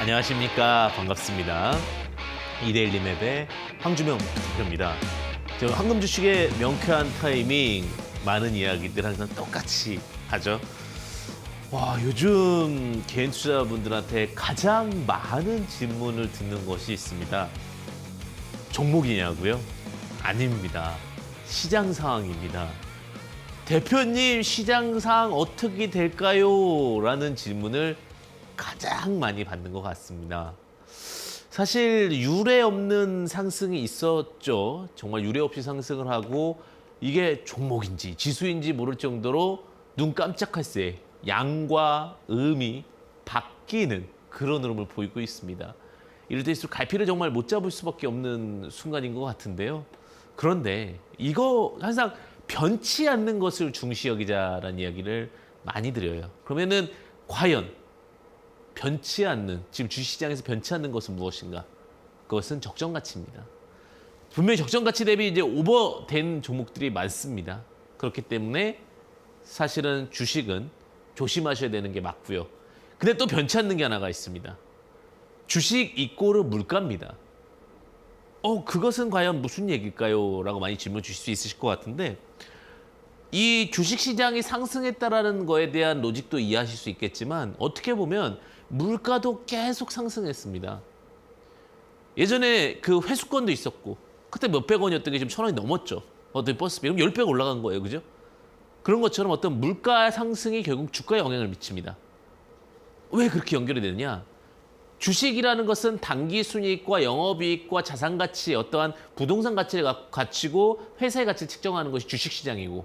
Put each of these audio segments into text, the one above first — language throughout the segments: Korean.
안녕하십니까. 반갑습니다. 이데일리맵의 황주명 대표입니다. 저 황금 주식의 명쾌한 타이밍, 많은 이야기들 항상 똑같이 하죠. 와, 요즘 개인 투자분들한테 가장 많은 질문을 듣는 것이 있습니다. 종목이냐고요? 아닙니다. 시장 상황입니다. 대표님, 시장 상황 어떻게 될까요? 라는 질문을 가장 많이 받는 것 같습니다. 사실 유례 없는 상승이 있었죠. 정말 유례 없이 상승을 하고 이게 종목인지 지수인지 모를 정도로 눈 깜짝할 새 양과 음이 바뀌는 그런 흐름을 보이고 있습니다. 이럴 때일수록 갈피를 정말 못 잡을 수밖에 없는 순간인 것 같은데요. 그런데 이거 항상 변치 않는 것을 중시 여기자라는 이야기를 많이 드려요. 그러면은 과연 변치 않는, 지금 주식시장에서 변치 않는 것은 무엇인가? 그것은 적정 가치입니다. 분명히 적정 가치 대비 이제 오버된 종목들이 많습니다. 그렇기 때문에 사실은 주식은 조심하셔야 되는 게 맞고요. 근데 또 변치 않는 게 하나가 있습니다. 주식 이꼬르 물가입니다. 그것은 과연 무슨 얘기일까요? 라고 많이 질문 주실 수 있으실 것 같은데, 이 주식시장이 상승했다라는 거에 대한 로직도 이해하실 수 있겠지만 어떻게 보면 물가도 계속 상승했습니다. 예전에 그 회수권도 있었고 그때 몇백 원이었던 게 지금 1,000원이 넘었죠. 어떤 버스비. 그럼 10배 올라간 거예요. 그죠? 그런 것처럼 어떤 물가 상승이 결국 주가에 영향을 미칩니다. 왜 그렇게 연결이 되느냐? 주식이라는 것은 단기 순이익과 영업이익과 자산가치, 어떠한 부동산 가치를 갖추고 회사의 가치를 측정하는 것이 주식시장이고,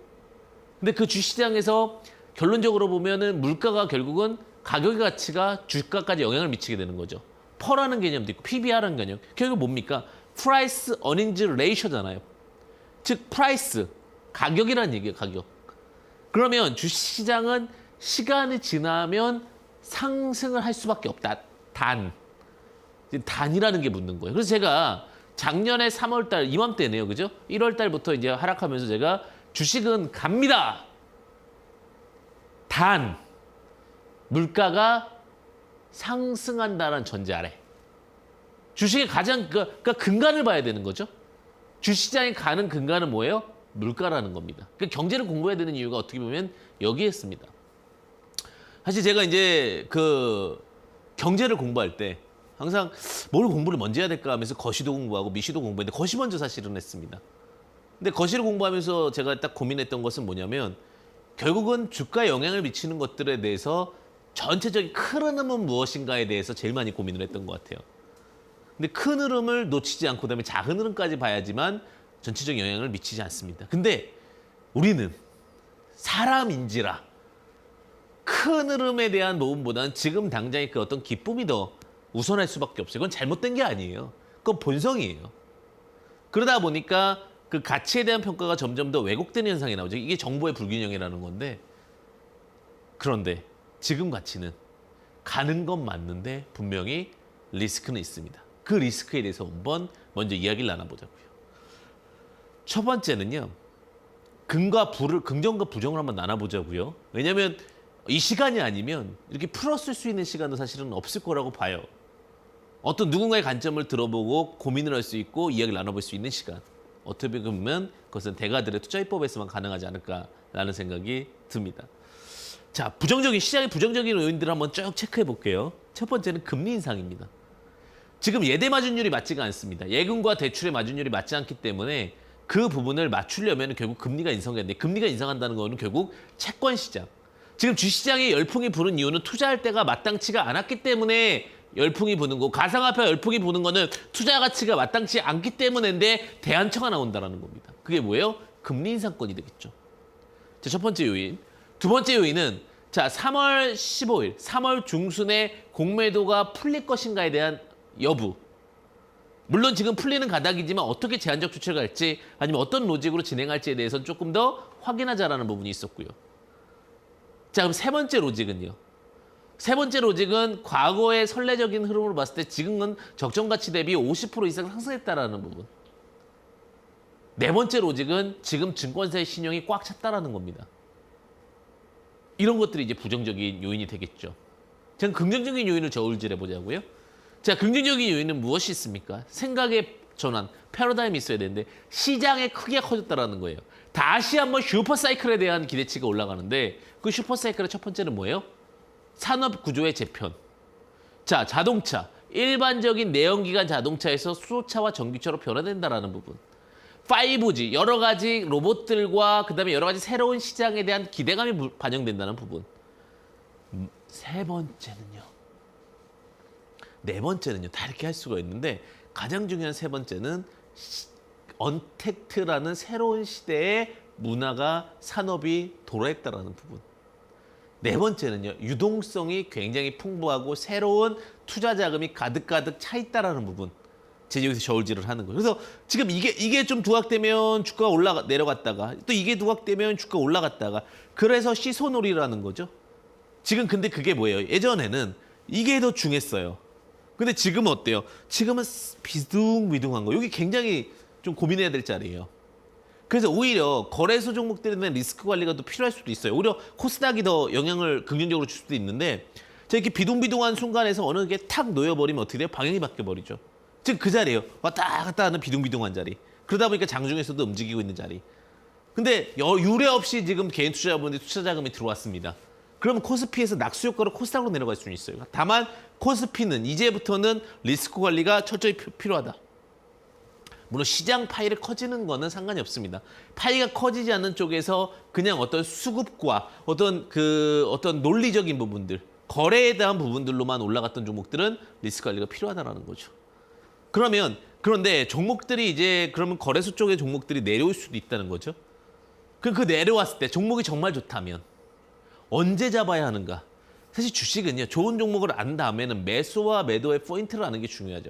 근데 그 주식시장에서 결론적으로 보면은 물가가 결국은 가격의 가치가 주가까지 영향을 미치게 되는 거죠. 퍼라는 개념도 있고 PBR라는 개념. 결국 뭡니까? Price Earnings Ratio잖아요. 즉 프라이스, 가격이라는 얘기예요. 가격. 그러면 주식시장은 시간이 지나면 상승을 할 수밖에 없다. 단이라는 게 묻는 거예요. 그래서 제가 작년에 3월 달 이맘때네요. 그죠? 1월 달부터 이제 하락하면서 제가 주식은 갑니다. 단 물가가 상승한다는 전제 아래. 주식의 가장 그러니까 근간을 봐야 되는 거죠. 주식시장이 가는 근간은 뭐예요? 물가라는 겁니다. 그러니까 경제를 공부해야 되는 이유가 어떻게 보면 여기에 있습니다. 사실 제가 이제 그 경제를 공부할 때 항상 뭘 공부를 먼저 해야 될까 하면서 거시도 공부하고 미시도 공부했는데 거시 먼저 사실은 했습니다. 근데 거시를 공부하면서 제가 딱 고민했던 것은 뭐냐면 결국은 주가에 영향을 미치는 것들에 대해서 전체적인 큰 흐름은 무엇인가에 대해서 제일 많이 고민을 했던 것 같아요. 근데 큰 흐름을 놓치지 않고 그다음에 작은 흐름까지 봐야지만 전체적인 영향을 미치지 않습니다. 근데 우리는 사람인지라 큰 흐름에 대한 도움보다는 지금 당장의 그 어떤 기쁨이 더 우선할 수밖에 없어요. 그건 잘못된 게 아니에요. 그건 본성이에요. 그러다 보니까 그 가치에 대한 평가가 점점 더 왜곡되는 현상이 나오죠. 이게 정보의 불균형이라는 건데, 그런데 지금 가치는 가는 건 맞는데 분명히 리스크는 있습니다. 그 리스크에 대해서 한번 먼저 이야기를 나눠보자고요. 첫 번째는요. 긍정과 부정을 한번 나눠보자고요. 왜냐하면 이 시간이 아니면 이렇게 풀었을 수 있는 시간은 사실은 없을 거라고 봐요. 어떤 누군가의 관점을 들어보고 고민을 할 수 있고 이야기를 나눠볼 수 있는 시간. 어떻게 보면 그것은 대가들의 투자입법에서만 가능하지 않을까라는 생각이 듭니다. 자, 시장의 부정적인 요인들을 한번 쭉 체크해 볼게요. 첫 번째는 금리 인상입니다. 지금 예대 마진율이 맞지가 않습니다. 예금과 대출의 마진율이 맞지 않기 때문에 그 부분을 맞추려면 결국 금리가 인상해야 돼. 금리가 인상한다는 거는 결국 채권 시장. 지금 주시장에 열풍이 부는 이유는 투자할 때가 마땅치가 않았기 때문에 열풍이 부는 거고, 가상화폐 열풍이 부는 거는 투자 가치가 마땅치 않기 때문인데 대안처가 나온다는 겁니다. 그게 뭐예요? 금리 인상권이 되겠죠. 자, 첫 번째 요인. 두 번째 요인은 3월 15일, 3월 중순에 공매도가 풀릴 것인가에 대한 여부. 물론 지금 풀리는 가닥이지만 어떻게 제한적 조치를 할지 아니면 어떤 로직으로 진행할지에 대해서는 조금 더 확인하자라는 부분이 있었고요. 자, 그럼 세 번째 로직은요. 세 번째 로직은 과거의 선례적인 흐름으로 봤을 때 지금은 적정 가치 대비 50% 이상 상승했다라는 부분. 네 번째 로직은 지금 증권사의 신용이 꽉 찼다라는 겁니다. 이런 것들이 이제 부정적인 요인이 되겠죠. 저는 긍정적인 요인을 저울질해 보자고요. 자, 긍정적인 요인은 무엇이 있습니까? 생각의 전환, 패러다임이 있어야 되는데 시장의 크기가 커졌다라는 거예요. 다시 한번 슈퍼사이클에 대한 기대치가 올라가는데 그 슈퍼사이클의 첫 번째는 뭐예요? 산업 구조의 재편. 자, 자동차. 일반적인 내연기관 자동차에서 수소차와 전기차로 변화된다라는 부분. 5G, 여러 가지 로봇들과 그다음에 여러 가지 새로운 시장에 대한 기대감이 반영된다는 부분. 세 번째는요. 네 번째는요. 다 이렇게 할 수가 있는데 가장 중요한 세 번째는 언택트라는 새로운 시대의 문화가 산업이 도래했다라는 부분. 네 번째는요. 유동성이 굉장히 풍부하고 새로운 투자 자금이 가득가득 차 있다라는 부분. 제가 여기서 저울질을 하는 거예요. 그래서 지금 이게 좀 두각되면 주가가 내려갔다가 또 이게 두각되면 주가가 올라갔다가 그래서 시소놀이라는 거죠. 지금 근데 그게 뭐예요? 예전에는 이게 더 중요했어요. 근데 지금은 어때요? 지금은 비둥비둥한 거. 여기 굉장히 좀 고민해야 될 자리예요. 그래서 오히려 거래소 종목들에 대한 리스크 관리가 더 필요할 수도 있어요. 오히려 코스닥이 더 영향을 긍정적으로 줄 수도 있는데 자, 이렇게 비둥비둥한 순간에서 어느 게 탁 놓여버리면 어떻게 돼요? 방향이 바뀌어버리죠. 즉 그 자리예요. 왔다 갔다 하는 비둥비둥한 자리. 그러다 보니까 장중에서도 움직이고 있는 자리. 근데 유례 없이 지금 개인 투자자분들이 투자 자금이 들어왔습니다. 그러면 코스피에서 낙수 효과로 코스닥으로 내려갈 수는 있어요. 다만 코스피는 이제부터는 리스크 관리가 철저히 필요하다. 물론 시장 파이를 커지는 거는 상관이 없습니다. 파이가 커지지 않는 쪽에서 그냥 어떤 수급과 어떤 논리적인 부분들, 거래에 대한 부분들로만 올라갔던 종목들은 리스크 관리가 필요하다라는 거죠. 그런데 종목들이 이제 그러면 거래소 쪽의 종목들이 내려올 수도 있다는 거죠. 그 내려왔을 때 종목이 정말 좋다면 언제 잡아야 하는가? 사실 주식은요. 좋은 종목을 안 다음에는 매수와 매도의 포인트를 아는 게 중요하죠.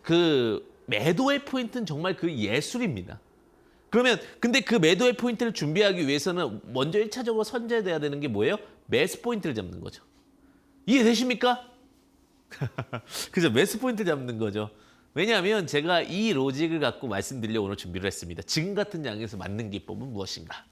그 매도의 포인트는 정말 그 예술입니다. 근데 그 매도의 포인트를 준비하기 위해서는 먼저 1차적으로 선제돼야 되는 게 뭐예요? 매수 포인트를 잡는 거죠. 이해되십니까? 그죠? 매수 포인트 잡는 거죠. 왜냐하면 제가 이 로직을 갖고 말씀드리려고 오늘 준비를 했습니다. 지금 같은 장에서 맞는 기법은 무엇인가?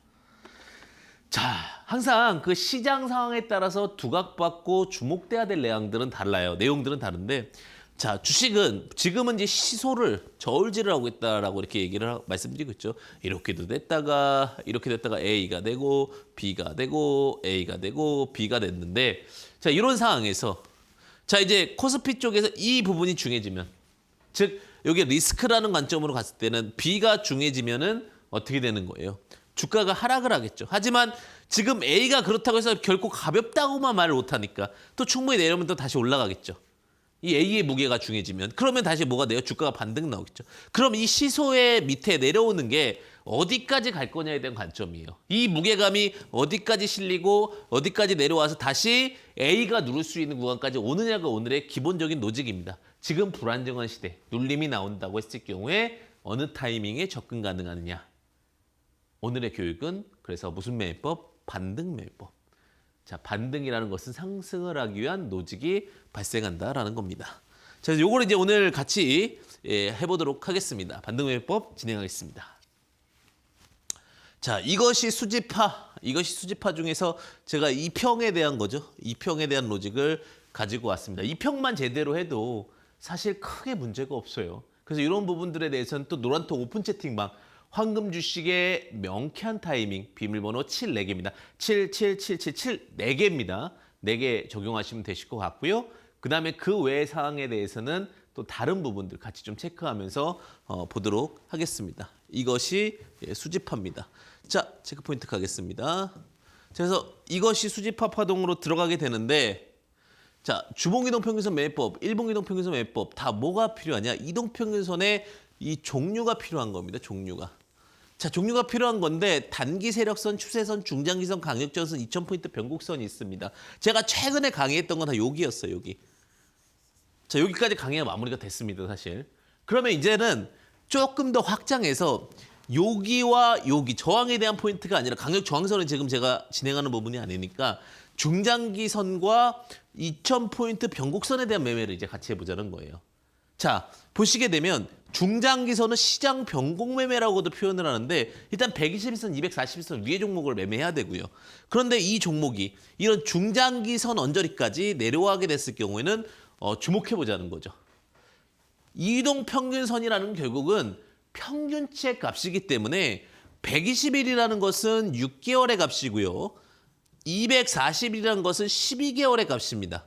자, 항상 그 시장 상황에 따라서 두각받고 주목돼야 될 내용들은 달라요. 내용들은 다른데, 자, 주식은 지금은 이제 시소를 저울질을 하고 있다라고 이렇게 말씀드리고 있죠. 이렇게 됐다가 A가 되고 B가 되고 A가 되고 B가 됐는데, 자, 이런 상황에서 자, 이제 코스피 쪽에서 이 부분이 중요해지면, 즉 여기 리스크라는 관점으로 갔을 때는 B가 중요해지면은 어떻게 되는 거예요? 주가가 하락을 하겠죠. 하지만 지금 A가 그렇다고 해서 결코 가볍다고만 말을 못하니까 또 충분히 내려오면 또 다시 올라가겠죠. 이 A의 무게가 중요해지면 그러면 다시 뭐가 돼요? 주가가 반등 나오겠죠. 그럼 이 시소의 밑에 내려오는 게 어디까지 갈 거냐에 대한 관점이에요. 이 무게감이 어디까지 실리고 어디까지 내려와서 다시 A가 누를 수 있는 구간까지 오느냐가 오늘의 기본적인 로직입니다. 지금 불안정한 시대, 눌림이 나온다고 했을 경우에 어느 타이밍에 접근 가능하느냐. 오늘의 교육은 그래서 무슨 매매법? 반등 매매법. 자, 반등이라는 것은 상승을 하기 위한 노직이 발생한다라는 겁니다. 자, 그래서 요걸 이제 오늘 같이 해보도록 하겠습니다. 반등 매매법 진행하겠습니다. 자, 이것이 수지파 중에서 제가 2평에 대한 거죠. 2평에 대한 로직을 가지고 왔습니다. 2평만 제대로 해도 사실 크게 문제가 없어요. 그래서 이런 부분들에 대해서는 또 노란톡 오픈 채팅방 황금 주식의 명쾌한 타이밍 비밀번호 74개입니다. 77777 4개입니다. 4개 적용하시면 되실 것 같고요. 그다음에 그 외의 사항에 대해서는 또 다른 부분들 같이 좀 체크하면서 보도록 하겠습니다. 이것이 수지파입니다. 자, 체크 포인트 가겠습니다. 그래서 이것이 수지파 파동으로 들어가게 되는데, 자, 주봉이동평균선 매매법, 일봉이동평균선 매매법 다 뭐가 필요하냐? 이동평균선의 이 종류가 필요한 겁니다. 종류가. 자, 종류가 필요한 건데 단기 세력선, 추세선, 중장기선, 강력전선, 2000포인트 변곡선이 있습니다. 제가 최근에 강의했던 건 다 여기였어요. 여기. 자, 여기까지 강의가 마무리가 됐습니다. 사실. 그러면 이제는 조금 더 확장해서 여기와 여기 저항에 대한 포인트가 아니라 강력 저항선은 지금 제가 진행하는 부분이 아니니까 중장기선과 2000포인트 변곡선에 대한 매매를 이제 같이 해보자는 거예요. 자, 보시게 되면 중장기선은 시장 변곡 매매라고도 표현을 하는데 일단 121선, 241선 위의 종목을 매매해야 되고요. 그런데 이 종목이 이런 중장기선 언저리까지 내려가게 됐을 경우에는 주목해보자는 거죠. 이동평균선이라는 결국은 평균치의 값이기 때문에 120일이라는 것은 6개월의 값이고요. 240일이라는 것은 12개월의 값입니다.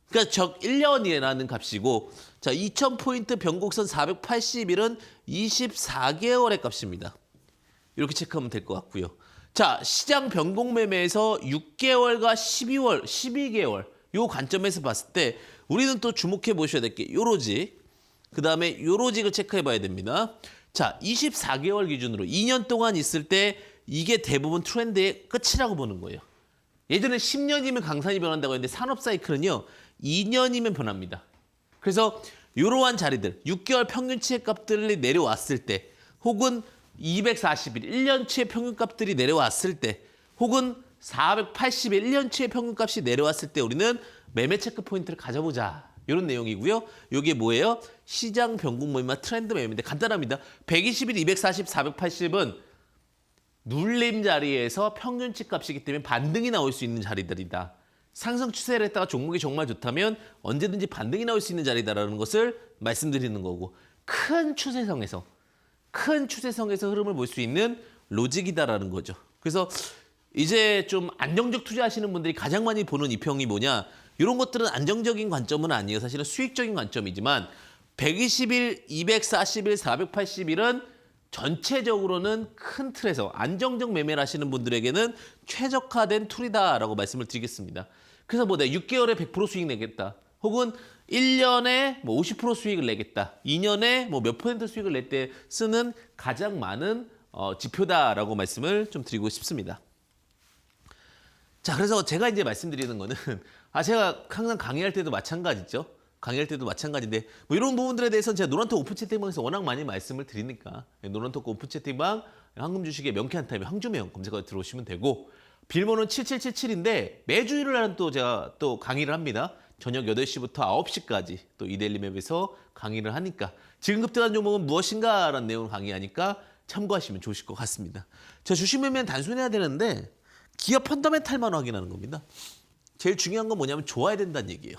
그러니까 적 1년이라는 값이고 자 2000포인트 변곡선 480일은 24개월의 값입니다. 이렇게 체크하면 될 것 같고요. 자 시장 변곡 매매에서 6개월과 12개월 요 관점에서 봤을 때 우리는 또 주목해 보셔야 될 게 요 로직 그 다음에 요 로직을 체크해 봐야 됩니다. 자 24개월 기준으로 2년 동안 있을 때 이게 대부분 트렌드의 끝이라고 보는 거예요. 예전에 10년이면 강산이 변한다고 했는데 산업 사이클은요 2년이면 변합니다. 그래서 이러한 자리들 6개월 평균치의 값들이 내려왔을 때 혹은 240일 1년치의 평균값들이 내려왔을 때 혹은 480일 1년치의 평균값이 내려왔을 때 우리는 매매 체크 포인트를 가져보자. 이런 내용이고요. 이게 뭐예요? 시장 변곡 매매와 트렌드 매매인데 간단합니다. 120일, 240, 480은 눌림 자리에서 평균치 값이기 때문에 반등이 나올 수 있는 자리들이다. 상승 추세를 했다가 종목이 정말 좋다면 언제든지 반등이 나올 수 있는 자리다라는 것을 말씀드리는 거고 큰 추세성에서 흐름을 볼 수 있는 로직이다라는 거죠. 그래서 이제 좀 안정적 투자하시는 분들이 가장 많이 보는 이평이 뭐냐? 이런 것들은 안정적인 관점은 아니에요. 사실은 수익적인 관점이지만 120일, 240일, 480일은 전체적으로는 큰 틀에서 안정적 매매를 하시는 분들에게는 최적화된 툴이다라고 말씀을 드리겠습니다. 그래서 뭐 내가 6개월에 100% 수익 내겠다. 혹은 1년에 뭐 50% 수익을 내겠다. 2년에 뭐 몇 퍼센트 수익을 낼 때 쓰는 가장 많은 지표다라고 말씀을 좀 드리고 싶습니다. 자, 그래서 제가 이제 말씀드리는 거는 제가 항상 강의할 때도 마찬가지죠. 강의할 때도 마찬가지인데 뭐 이런 부분들에 대해서는 제가 노란톡 오픈 채팅방에서 워낙 많이 말씀을 드리니까 노란톡 오픈 채팅방 황금주식의 명쾌한 타임에 황주명 검색어 들어오시면 되고 빌모는 7777인데 매주 일요일날은 또 제가 또 강의를 합니다. 저녁 8시부터 9시까지 또 이데일리맵에서 강의를 하니까 지금 급등한 종목은 무엇인가 라는 내용을 강의하니까 참고하시면 좋으실 것 같습니다. 자, 주식 매매는 단순해야 되는데 기업 펀더멘탈만 확인하는 겁니다. 제일 중요한 건 뭐냐면 좋아야 된다는 얘기예요.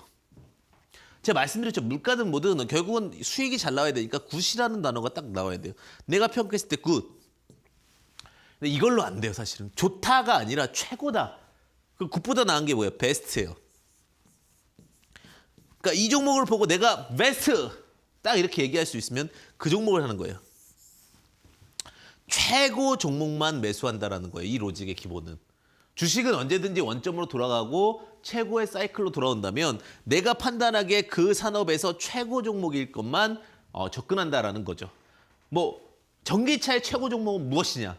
제가 말씀드렸죠. 물가든 뭐든 결국은 수익이 잘 나와야 되니까 굿이라는 단어가 딱 나와야 돼요. 내가 평가했을 때 굿. 근데 이걸로 안 돼요, 사실은. 좋다가 아니라 최고다. 그 굿보다 나은 게 뭐예요? 베스트예요. 그러니까 이 종목을 보고 내가 베스트 딱 이렇게 얘기할 수 있으면 그 종목을 하는 거예요. 최고 종목만 매수한다라는 거예요. 이 로직의 기본은. 주식은 언제든지 원점으로 돌아가고 최고의 사이클로 돌아온다면 내가 판단하기에 그 산업에서 최고 종목일 것만 접근한다라는 거죠. 뭐 전기차의 최고 종목은 무엇이냐?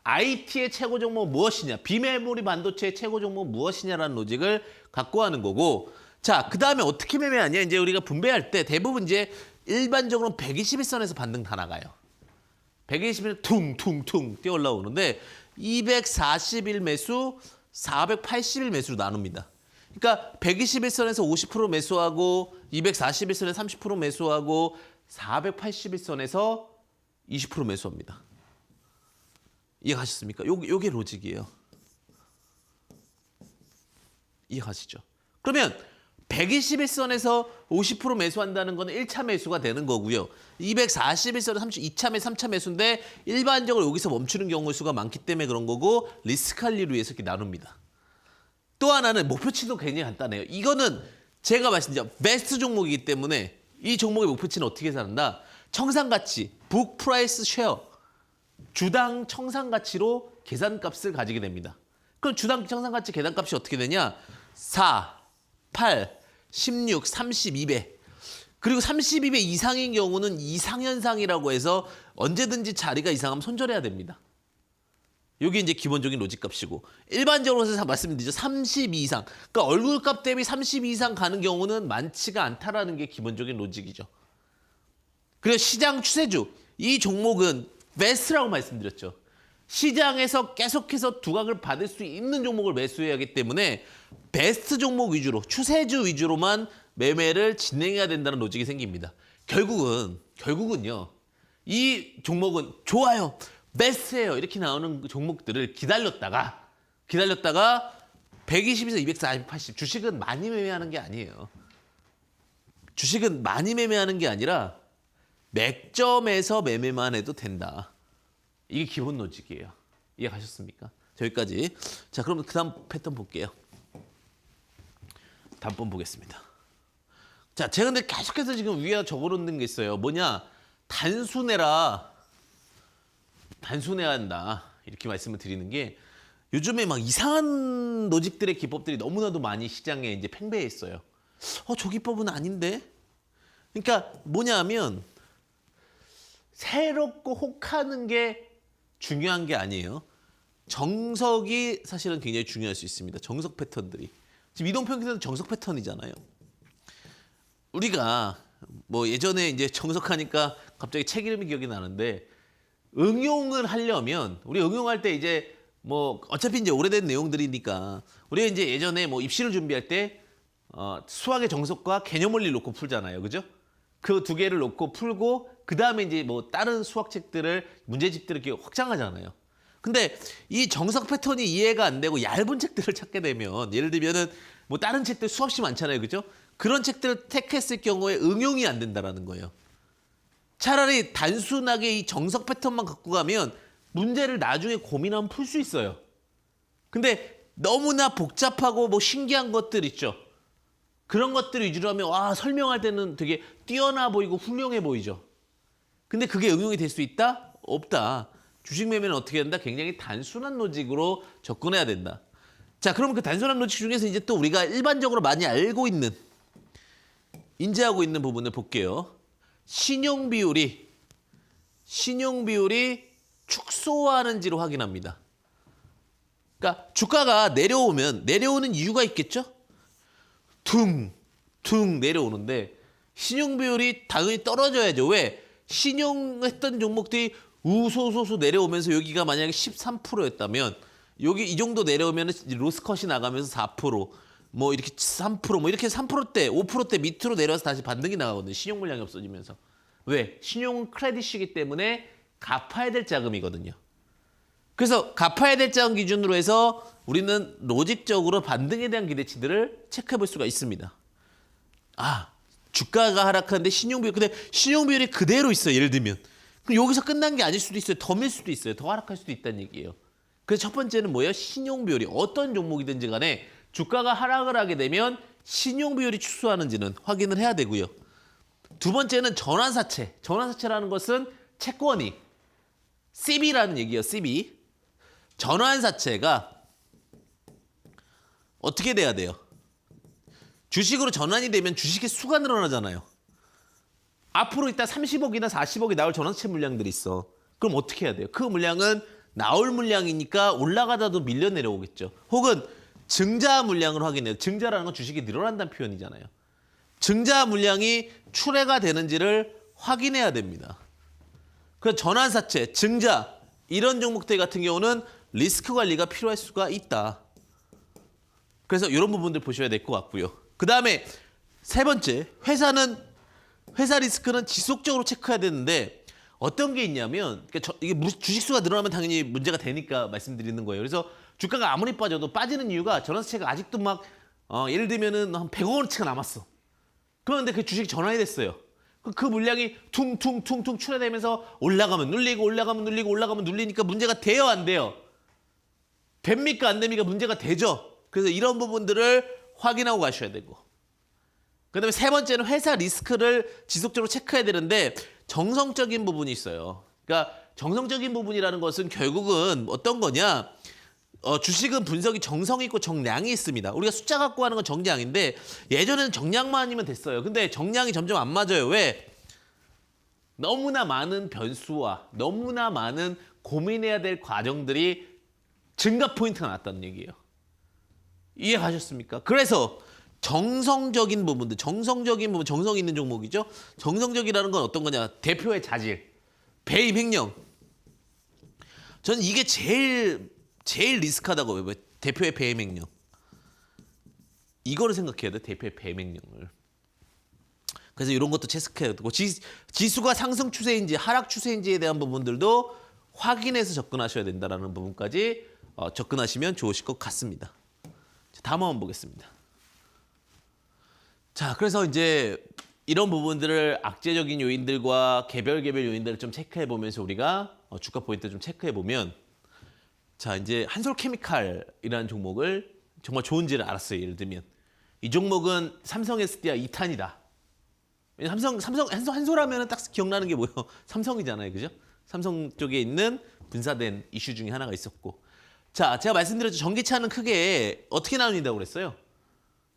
IT의 최고 종목은 무엇이냐? 비메모리 반도체의 최고 종목은 무엇이냐라는 로직을 갖고 하는 거고 자, 그 다음에 어떻게 매매하냐? 이제 우리가 분배할 때 대부분 이제 일반적으로 121선에서 반등 다 나가요. 120일 퉁퉁퉁 뛰어 올라오는데 240일 매수, 480일 매수로 나눕니다. 그러니까 121선에서 50% 매수하고 241선에서 30% 매수하고 481선에서 20% 매수합니다. 이해가셨습니까? 요게 로직이에요. 이해가시죠? 그러면 121선에서 50% 매수한다는 건 1차 매수가 되는 거고요. 241선에서 2차 매수, 3차 매수인데 일반적으로 여기서 멈추는 경우 수가 많기 때문에 그런 거고 리스크 관리를 위해서 이렇게 나눕니다. 또 하나는 목표치도 굉장히 간단해요. 이거는 제가 말씀드린 베스트 종목이기 때문에 이 종목의 목표치는 어떻게 산다? 청산가치, 북 프라이스 쉐어, 주당 청산가치로 계산값을 가지게 됩니다. 그럼 주당 청산가치 계산값이 어떻게 되냐? 4, 8, 16, 32배. 그리고 32배 이상인 경우는 이상현상이라고 해서 언제든지 자리가 이상하면 손절해야 됩니다. 이게 이제 기본적인 로직 값이고 일반적으로 해서 말씀드리죠. 32 이상. 그러니까 얼굴값 대비 32 이상 가는 경우는 많지가 않다라는 게 기본적인 로직이죠. 그리고 시장 추세주. 이 종목은 베스트라고 말씀드렸죠. 시장에서 계속해서 두각을 받을 수 있는 종목을 매수해야 하기 때문에 베스트 종목 위주로, 추세주 위주로만 매매를 진행해야 된다는 로직이 생깁니다. 결국은요. 이 종목은 좋아요, 베스트예요 이렇게 나오는 종목들을 기다렸다가 120에서 240, 80 주식은 많이 매매하는 게 아니에요. 주식은 많이 매매하는 게 아니라 맥점에서 매매만 해도 된다. 이게 기본 로직이에요. 이해가셨습니까? 여기까지. 자, 그럼 그 다음 패턴 볼게요. 다음번 보겠습니다. 자, 제가 근데 계속해서 지금 위에 적어놓는 게 있어요. 뭐냐? 단순해야 한다. 이렇게 말씀을 드리는 게 요즘에 막 이상한 로직들의 기법들이 너무나도 많이 시장에 이제 팽배해 있어요. 저 기법은 아닌데? 그러니까 뭐냐 하면 새롭고 혹하는 게 중요한 게 아니에요. 정석이 사실은 굉장히 중요할 수 있습니다. 정석 패턴들이. 지금 이동평균선은 정석 패턴이잖아요. 우리가 뭐 예전에 이제 정석하니까 갑자기 책 이름이 기억이 나는데 응용을 하려면 우리 응용할 때 이제 뭐 어차피 이제 오래된 내용들이니까 우리가 이제 예전에 뭐 입시를 준비할 때 수학의 정석과 개념 원리를 놓고 풀잖아요. 그죠? 그 두 개를 놓고 풀고 그다음에 이제 뭐 다른 수학 책들을 문제집들을 이렇게 확장하잖아요. 근데 이 정석 패턴이 이해가 안 되고 얇은 책들을 찾게 되면 예를 들면은 뭐 다른 책들 수없이 많잖아요. 그죠? 그런 책들을 택했을 경우에 응용이 안 된다라는 거예요. 차라리 단순하게 이 정석 패턴만 갖고 가면 문제를 나중에 고민하면 풀 수 있어요. 근데 너무나 복잡하고 뭐 신기한 것들 있죠. 그런 것들 위주로 하면 와 설명할 때는 되게 뛰어나 보이고 훌륭해 보이죠. 근데 그게 응용이 될 수 있다? 없다. 주식 매매는 어떻게 한다? 굉장히 단순한 로직으로 접근해야 된다. 자, 그럼 그 단순한 로직 중에서 이제 또 우리가 일반적으로 많이 알고 있는 인지하고 있는 부분을 볼게요. 신용 비율이 축소하는지로 확인합니다. 그러니까 주가가 내려오는 이유가 있겠죠? 퉁 내려오는데 신용 비율이 당연히 떨어져야죠. 왜? 신용했던 종목들이 우소소소 내려오면서 여기가 만약에 13%였다면 여기 이 정도 내려오면 로스컷이 나가면서 4%뭐 이렇게 3%뭐 이렇게 3%대 5%대 밑으로 내려와서 다시 반등이 나가거든요. 신용 물량이 없어지면서. 왜? 신용은 크레딧이기 때문에 갚아야 될 자금이거든요. 그래서 갚아야 될 자금 기준으로 해서 우리는 로직적으로 반등에 대한 기대치들을 체크해 볼 수가 있습니다. 주가가 하락하는데 근데 신용 비율이 그대로 있어요. 예를 들면. 그럼 여기서 끝난 게 아닐 수도 있어요. 더 밀 수도 있어요. 더 하락할 수도 있다는 얘기예요. 그래서 첫 번째는 뭐예요? 신용 비율이 어떤 종목이든지 간에 주가가 하락을 하게 되면 신용 비율이 축소하는지는 확인을 해야 되고요. 두 번째는 전환사채. 전환사채라는 것은 채권이 CB라는 얘기예요. CB. 전환사채가 어떻게 돼야 돼요? 주식으로 전환이 되면 주식의 수가 늘어나잖아요. 앞으로 이따 30억이나 40억이 나올 전환사채 물량들이 있어. 그럼 어떻게 해야 돼요? 그 물량은 나올 물량이니까 올라가다도 밀려 내려오겠죠. 혹은 증자 물량을 확인해요. 증자라는 건 주식이 늘어난다는 표현이잖아요. 증자 물량이 출회가 되는지를 확인해야 됩니다. 그래서 전환사채, 증자 이런 종목들 같은 경우는 리스크 관리가 필요할 수가 있다. 그래서 이런 부분들 보셔야 될 것 같고요. 그 다음에 세 번째, 회사 리스크는 지속적으로 체크해야 되는데 어떤 게 있냐면 이게 주식수가 늘어나면 당연히 문제가 되니까 말씀드리는 거예요. 그래서 주가가 아무리 빠져도 빠지는 이유가 전환사채가 아직도 막 예를 들면은 한 100억 원치가 남았어. 그런데 그 주식이 전환이 됐어요. 그 물량이 퉁퉁퉁퉁 출해되면서 올라가면 눌리고 올라가면 눌리고 올라가면 눌리니까 문제가 돼요, 안 돼요? 됩니까, 안 됩니까? 문제가 되죠. 그래서 이런 부분들을 확인하고 가셔야 되고. 그다음에 세 번째는 회사 리스크를 지속적으로 체크해야 되는데 정성적인 부분이 있어요. 그러니까 정성적인 부분이라는 것은 결국은 어떤 거냐? 주식은 분석이 정성이 있고 정량이 있습니다. 우리가 숫자 갖고 하는 건 정량인데 예전에는 정량만 아니면 됐어요. 근데 정량이 점점 안 맞아요. 왜? 너무나 많은 변수와 너무나 많은 고민해야 될 과정들이 증가 포인트가 났다는 얘기예요. 이해 가셨습니까? 그래서 정성적인 부분, 정성 있는 종목이죠. 정성적이라는 건 어떤 거냐? 대표의 자질, 배임 횡령. 저는 이게 제일 리스크하다고 왜 대표의 배임 횡령. 이거를 생각해야 돼. 대표의 배임 횡령을. 그래서 이런 것도 체크해야 되고 지수가 상승 추세인지 하락 추세인지에 대한 부분들도 확인해서 접근하셔야 된다라는 부분까지 접근하시면 좋으실 것 같습니다. 다음 한번 보겠습니다. 자, 그래서 이제 이런 부분들을 악재적인 요인들과 개별 요인들을 좀 체크해 보면서 우리가 주가 포인트 좀 체크해 보면 자, 이제 한솔케미칼이라는 종목을 정말 좋은지를 알았어요. 예를 들면 이 종목은 삼성 SDI 2탄이다. 삼성 한솔하면 딱 기억나는 게 뭐예요? 삼성이잖아요. 그죠? 삼성 쪽에 있는 분사된 이슈 중에 하나가 있었고. 자, 제가 말씀드렸죠. 전기차는 크게 어떻게 나눈다고 그랬어요?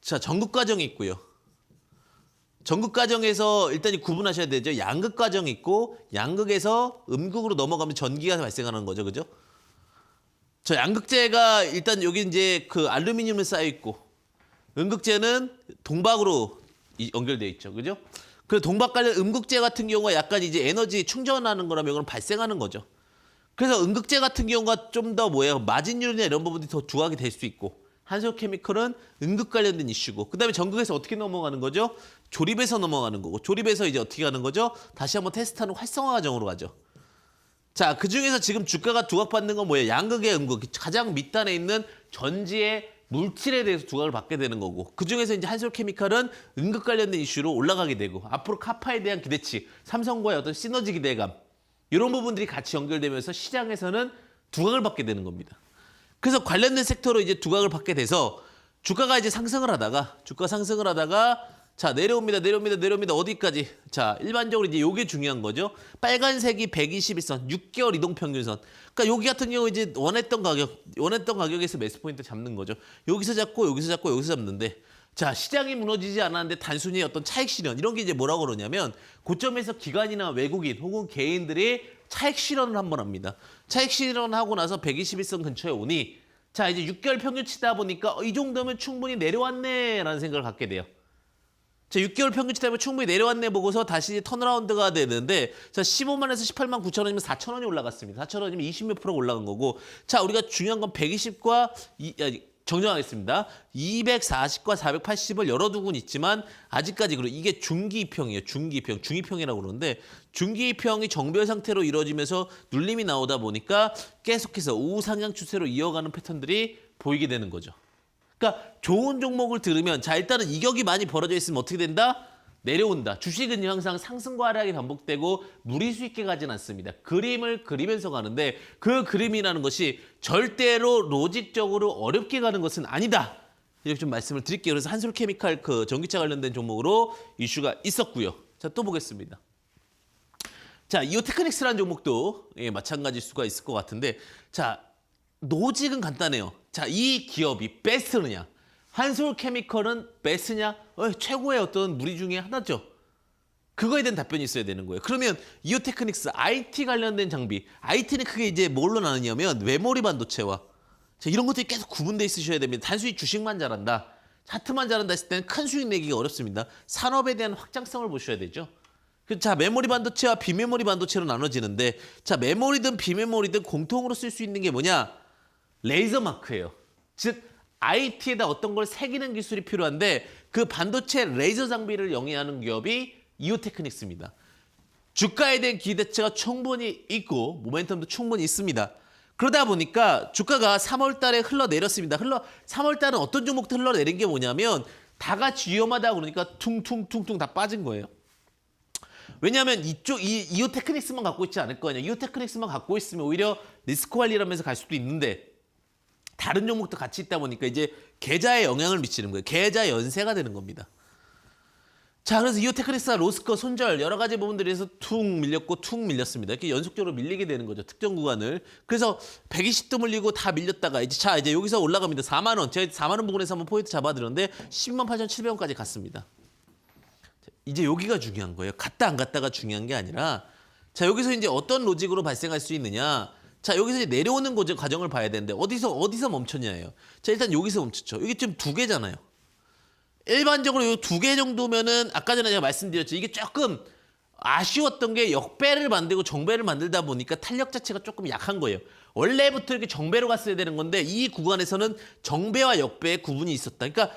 자, 전극 과정이 있고요. 전극 과정에서 일단 구분하셔야 되죠. 양극 과정이 있고 양극에서 음극으로 넘어가면 전기가 발생하는 거죠. 그죠? 저 양극재가 일단 여기 이제 그 알루미늄에 쌓여 있고 음극재는 동박으로 연결되어 있죠. 그죠? 그 동박 관련 음극재 같은 경우가 약간 이제 에너지 충전하는 거라면 이건 발생하는 거죠. 그래서 음극재 같은 경우가 좀 더 뭐예요? 마진율이나 이런 부분들이 더 두각이 될 수 있고 한솔케미컬은 음극 관련된 이슈고 그다음에 전극에서 어떻게 넘어가는 거죠? 조립에서 넘어가는 거고 조립에서 이제 어떻게 가는 거죠? 다시 한번 테스트하는 활성화 과정으로 가죠. 자, 그중에서 지금 주가가 두각받는 건 뭐예요? 양극의 음극, 가장 밑단에 있는 전지의 물질에 대해서 두각을 받게 되는 거고 그중에서 이제 한솔케미칼은 음극 관련된 이슈로 올라가게 되고 앞으로 카파에 대한 기대치, 삼성과의 어떤 시너지 기대감 이런 부분들이 같이 연결되면서 시장에서는 두각을 받게 되는 겁니다. 그래서 관련된 섹터로 이제 두각을 받게 돼서 주가가 이제 상승을 하다가 자, 내려옵니다. 어디까지? 자, 일반적으로 이제 요게 중요한 거죠. 빨간색이 121선, 6개월 이동 평균선. 그러니까 여기 같은 경우 이제 원했던 가격에서 매수 포인트 잡는 거죠. 여기서 잡고 잡는데 자, 시장이 무너지지 않았는데 단순히 어떤 차익 실현 이런 게 이제 뭐라고 그러냐면 고점에서 기관이나 외국인 혹은 개인들이 차익 실현을 한번 합니다. 차익 실현하고 나서 121선 근처에 오니 자, 이제 6개월 평균치다 보니까 이 정도면 충분히 내려왔네라는 생각을 갖게 돼요. 자, 6개월 평균치 때문에 충분히 내려왔네 보고서 다시 턴어라운드가 되는데 자, 15만에서 18만 9천 원이면 4천 원이 올라갔습니다. 4천 원이면 20몇 프로가 올라간 거고 자, 우리가 중요한 건 120과 정정하겠습니다. 240과 480을 열어두고는 있지만 아직까지 그리고 이게 중기입형이에요. 중기입형이라고 그러는데 중기입형이 정별 상태로 이루어지면서 눌림이 나오다 보니까 계속해서 우상향 추세로 이어가는 패턴들이 보이게 되는 거죠. 그러니까 좋은 종목을 들으면 자, 일단은 이격이 많이 벌어져 있으면 어떻게 된다? 내려온다. 주식은 항상 상승과 하락이 반복되고 무리수 있게 가진 않습니다. 그림을 그리면서 가는데 그 그림이라는 것이 절대로 로직적으로 어렵게 가는 것은 아니다. 이렇게 좀 말씀을 드릴게요. 그래서 한솔케미칼 그 전기차 관련된 종목으로 이슈가 있었고요. 자, 또 보겠습니다. 자, 이오테크닉스라는 종목도 마찬가지일 수가 있을 것 같은데 자, 노직은 간단해요. 자, 이 기업이 베스트느냐? 한솔케미컬은 베스트냐? 최고의 어떤 무리 중에 하나죠. 그거에 대한 답변이 있어야 되는 거예요. 그러면 이오테크닉스 IT 관련된 장비, IT는 크게 이제 뭘로 나누냐면 메모리 반도체와 자, 이런 것들이 계속 구분돼 있으셔야 됩니다. 단순히 주식만 잘한다, 차트만 잘한다 했을 때는 큰 수익 내기가 어렵습니다. 산업에 대한 확장성을 보셔야 되죠. 자, 메모리 반도체와 비메모리 반도체로 나눠지는데 자, 메모리든 비메모리든 공통으로 쓸 수 있는 게 뭐냐? 레이저 마크예요. 즉 IT에다 어떤 걸 새기는 기술이 필요한데 그 반도체 레이저 장비를 영위하는 기업이 이오테크닉스입니다. 주가에 대한 기대치가 충분히 있고 모멘텀도 충분히 있습니다. 그러다 보니까 주가가 3월 달에 흘러내렸습니다. 3월 달은 어떤 종목도 흘러내린 게 뭐냐면 다 같이 위험하다 그러니까 퉁퉁퉁퉁 다 빠진 거예요. 왜냐하면 이오테크닉스만 갖고 있지 않을 거 아니야. 이오테크닉스만 갖고 있으면 오히려 리스크 관리라면서 갈 수도 있는데 다른 종목도 같이 있다 보니까 이제 계좌에 영향을 미치는 거예요. 계좌 연세가 되는 겁니다. 자, 그래서 이오테크닉스와 로스커, 손절 여러 가지 부분들에서 툭 밀렸습니다. 이렇게 연속적으로 밀리게 되는 거죠. 특정 구간을. 그래서 120도 밀리고 다 밀렸다가 이제 여기서 올라갑니다. 4만 원. 제가 4만 원 부근에서 한번 포인트 잡아드렸는데 10만 8,700원까지 갔습니다. 이제 여기가 중요한 거예요. 갔다 안 갔다가 중요한 게 아니라 자, 여기서 이제 어떤 로직으로 발생할 수 있느냐. 자, 여기서 이제 내려오는 과정을 봐야 되는데 어디서 멈췄냐예요. 자, 일단 여기서 멈췄죠. 이게 지금 2개잖아요. 일반적으로 이 2개 정도면은 아까 전에 제가 말씀드렸죠. 이게 조금 아쉬웠던 게 역배를 만들고 정배를 만들다 보니까 탄력 자체가 조금 약한 거예요. 원래부터 이렇게 정배로 갔어야 되는 건데 이 구간에서는 정배와 역배의 구분이 있었다. 그러니까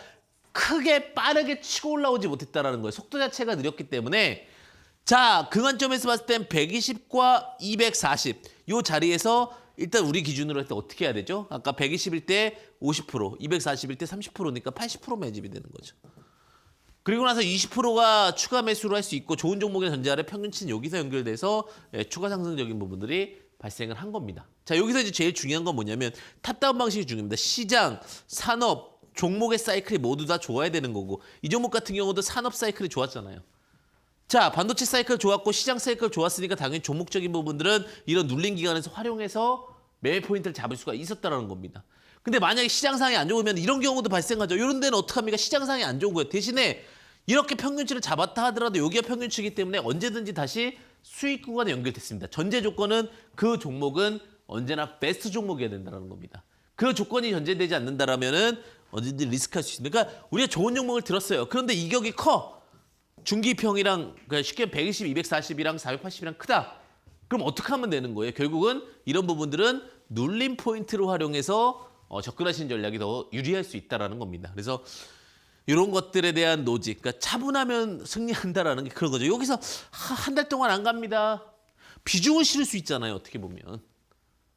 크게 빠르게 치고 올라오지 못했다라는 거예요. 속도 자체가 느렸기 때문에 자, 그 관점에서 봤을 땐 120과 240 이 자리에서 일단 우리 기준으로 할 때 어떻게 해야 되죠? 아까 120일 때 50%, 240일 때 30%니까 80% 매집이 되는 거죠. 그리고 나서 20%가 추가 매수를 할 수 있고 좋은 종목의 전제 아래 평균치는 여기서 연결돼서 추가 상승적인 부분들이 발생을 한 겁니다. 자, 여기서 이제 제일 중요한 건 뭐냐면 탑다운 방식이 중요합니다. 시장, 산업, 종목의 사이클이 모두 다 좋아야 되는 거고 이 종목 같은 경우도 산업 사이클이 좋았잖아요. 자, 반도체 사이클 좋았고 시장 사이클 좋았으니까 당연히 종목적인 부분들은 이런 눌림 기간에서 활용해서 매매 포인트를 잡을 수가 있었다는 겁니다. 근데 만약에 시장 상황이 안 좋으면 이런 경우도 발생하죠. 이런 데는 어떡합니까? 시장 상황이 안 좋은 거예요. 대신에 이렇게 평균치를 잡았다 하더라도 여기가 평균치이기 때문에 언제든지 다시 수익 구간에 연결됐습니다. 전제 조건은 그 종목은 언제나 베스트 종목이어야 된다는 겁니다. 그 조건이 전제되지 않는다라면은 언제든지 리스크할 수 있습니다. 그러니까 우리가 좋은 종목을 들었어요. 그런데 이격이 커. 중기평이랑 그러니까 쉽게 120, 240이랑 480이랑 크다. 그럼 어떻게 하면 되는 거예요? 결국은 이런 부분들은 눌림 포인트를 활용해서 접근하시는 전략이 더 유리할 수 있다는 겁니다. 그래서 이런 것들에 대한 노직, 그러니까 차분하면 승리한다라는 게 그런 거죠. 여기서 한 달 동안 안 갑니다. 비중을 실을 수 있잖아요. 어떻게 보면.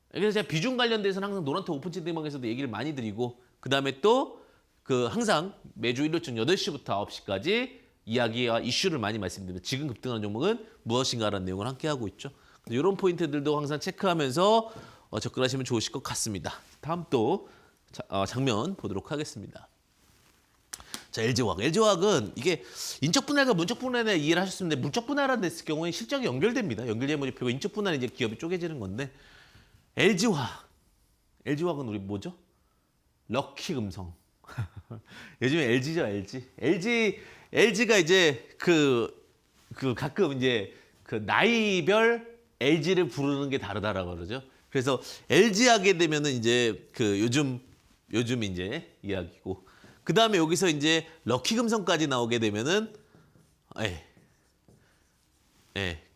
그래서 제가 비중 관련돼서는 항상 노란톡 오픈 채팅방에서도 얘기를 많이 드리고 그다음에 또 그 항상 매주 일요일 8시부터 9시까지 이야기와 이슈를 많이 말씀드립니다. 지금 급등하는 종목은 무엇인가라는 내용을 함께 하고 있죠. 이런 포인트들도 항상 체크하면서 접근하시면 좋으실 것 같습니다. 다음 또 장면 보도록 하겠습니다. 자, LG화학. LG화학은 이게 인적 분할과 문적 분할에 이해를 하셨는데 문적 분할한 됐을 경우에 실적이 연결됩니다. 연결되는 모습이고 인적 분할은 이제 기업이 쪼개지는 건데 LG화학. LG화학은 우리 뭐죠? 럭키금성. 요즘에 LG죠, LG. LG가 이제 그 가끔 이제 그 나이별 LG를 부르는 게 다르다라고 그러죠. 그래서 LG 하게 되면은 이제 그 요즘 이제 이야기고 그 다음에 여기서 이제 럭키금성까지 나오게 되면은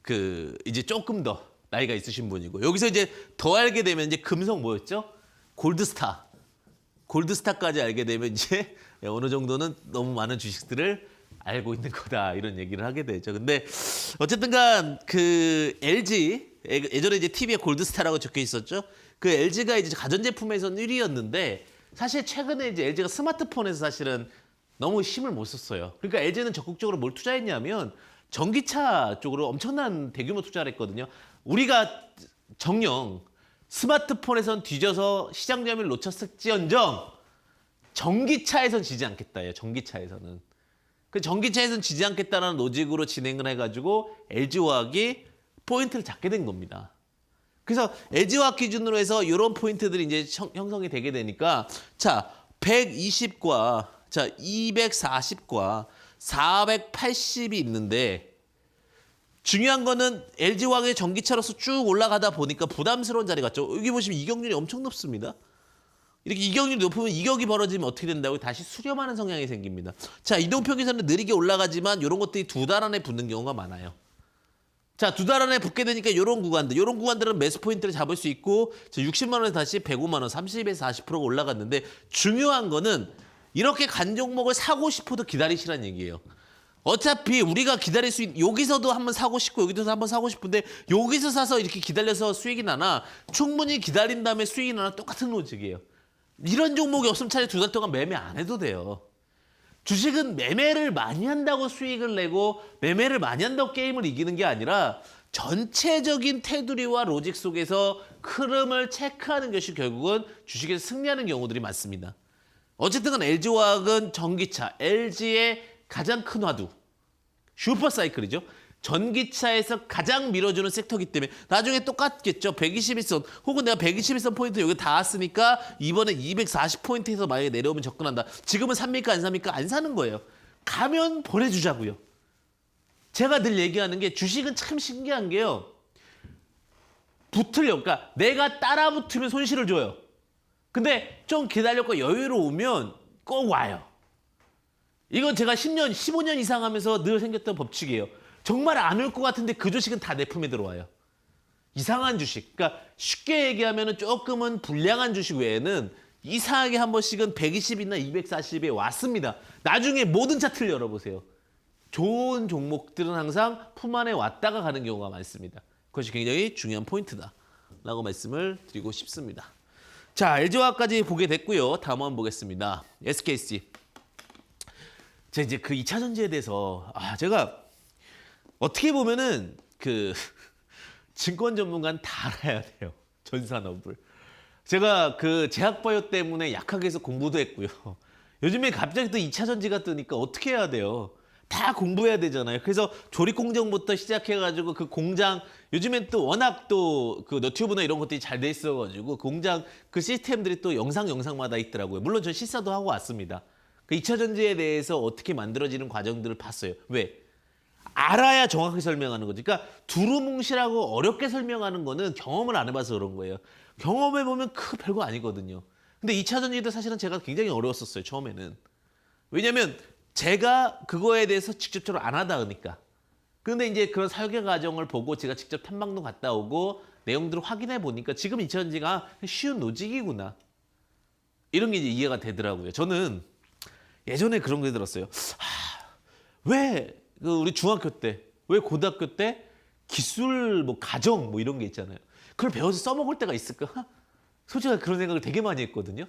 그 이제 조금 더 나이가 있으신 분이고 여기서 이제 더 알게 되면 이제 금성 뭐였죠? 골드스타까지 알게 되면 이제 어느 정도는 너무 많은 주식들을 알고 있는 거다 이런 얘기를 하게 되죠. 근데 어쨌든간 그 LG 예전에 이제 TV에 골드스타라고 적혀 있었죠. 그 LG가 이제 가전제품에서는 1위였는데 사실 최근에 이제 LG가 스마트폰에서 사실은 너무 힘을 못 썼어요. 그러니까 LG는 적극적으로 뭘 투자했냐면 전기차 쪽으로 엄청난 대규모 투자를 했거든요. 우리가 정녕 스마트폰에선 뒤져서 시장 점유율 놓쳤을지언정 전기차에선 지지 않겠다예요. 전기차에서는. 그 전기차에선 지지 않겠다는 로직으로 진행을 해가지고 LG화학이 포인트를 잡게 된 겁니다. 그래서 LG화학 기준으로 해서 이런 포인트들이 이제 형성이 되게 되니까 자 120과 자 240과 480이 있는데 중요한 거는 LG화학의 전기차로서 쭉 올라가다 보니까 부담스러운 자리 같죠. 여기 보시면 이격률이 엄청 높습니다. 이렇게 이격률이 높으면 이격이 벌어지면 어떻게 된다고요? 다시 수렴하는 성향이 생깁니다. 자, 이동평균선은 느리게 올라가지만 이런 것들이 2달 안에 붙는 경우가 많아요. 자, 2달 안에 붙게 되니까 이런 구간들은 매수 포인트를 잡을 수 있고 60만 원에서 다시 105만 원, 30에서 40%가 올라갔는데 중요한 거는 이렇게 간 종목을 사고 싶어도 기다리시라는 얘기예요. 어차피 우리가 기다릴 수 있는 여기서도 한번 사고 싶고 여기서도 한번 사고 싶은데 여기서 사서 이렇게 기다려서 수익이 나나 충분히 기다린 다음에 수익이 나나 똑같은 로직이에요. 이런 종목이 없으면 차라리 2달 동안 매매 안 해도 돼요. 주식은 매매를 많이 한다고 수익을 내고 매매를 많이 한다고 게임을 이기는 게 아니라 전체적인 테두리와 로직 속에서 흐름을 체크하는 것이 결국은 주식에서 승리하는 경우들이 많습니다. 어쨌든 LG화학은 전기차, LG의 가장 큰 화두, 슈퍼사이클이죠. 전기차에서 가장 밀어주는 섹터이기 때문에 나중에 똑같겠죠. 121선 혹은 내가 121선 포인트 여기 닿았으니까 이번에 240포인트에서 만약에 내려오면 접근한다. 지금은 삽니까 안 삽니까? 안 사는 거예요. 가면 보내주자고요. 제가 늘 얘기하는 게 주식은 참 신기한 게요. 붙으려고 그러니까 내가 따라 붙으면 손실을 줘요. 근데 좀 기다렸고 여유로우면 꼭 와요. 이건 제가 10년, 15년 이상 하면서 늘 생겼던 법칙이에요. 정말 안 올 것 같은데 그 주식은 다 내 품에 들어와요. 이상한 주식. 그러니까 쉽게 얘기하면 조금은 불량한 주식 외에는 이상하게 한 번씩은 120이나 240에 왔습니다. 나중에 모든 차트를 열어보세요. 좋은 종목들은 항상 품 안에 왔다가 가는 경우가 많습니다. 그것이 굉장히 중요한 포인트다라고 말씀을 드리고 싶습니다. 자, LG화학까지 보게 됐고요. 다음 한번 보겠습니다. SKC. 제가 이제 그 2차 전지에 대해서 제가 어떻게 보면은 그 증권 전문가는 다 알아야 돼요. 전 산업을. 제가 그 제약바이오 때문에 약하게 해서 공부도 했고요. 요즘에 갑자기 또 2차 전지가 뜨니까 어떻게 해야 돼요? 다 공부해야 되잖아요. 그래서 조립 공정부터 시작해가지고 그 공장 요즘엔 또 워낙 또 그 너튜브나 이런 것들이 잘 돼 있어가지고 공장 그 시스템들이 또 영상마다 있더라고요. 물론 저 실사도 하고 왔습니다. 그 2차 전지에 대해서 어떻게 만들어지는 과정들을 봤어요. 왜? 알아야 정확하게 설명하는 거지. 그러니까 두루뭉실하고 어렵게 설명하는 거는 경험을 안 해봐서 그런 거예요. 경험해보면 별거 아니거든요. 근데 2차 전지도 사실은 제가 굉장히 어려웠었어요. 처음에는. 왜냐면 제가 그거에 대해서 직접적으로 안 하다 보니까. 근데 이제 그런 설계 과정을 보고 제가 직접 탐방도 갔다 오고 내용들을 확인해 보니까 지금 2차 전지가 쉬운 로직이구나. 이런 게 이제 이해가 되더라고요. 저는 예전에 그런 게 들었어요. 왜 우리 중학교 때, 왜 고등학교 때 기술 뭐 가정 뭐 이런 게 있잖아요. 그걸 배워서 써먹을 때가 있을까? 솔직히 그런 생각을 되게 많이 했거든요.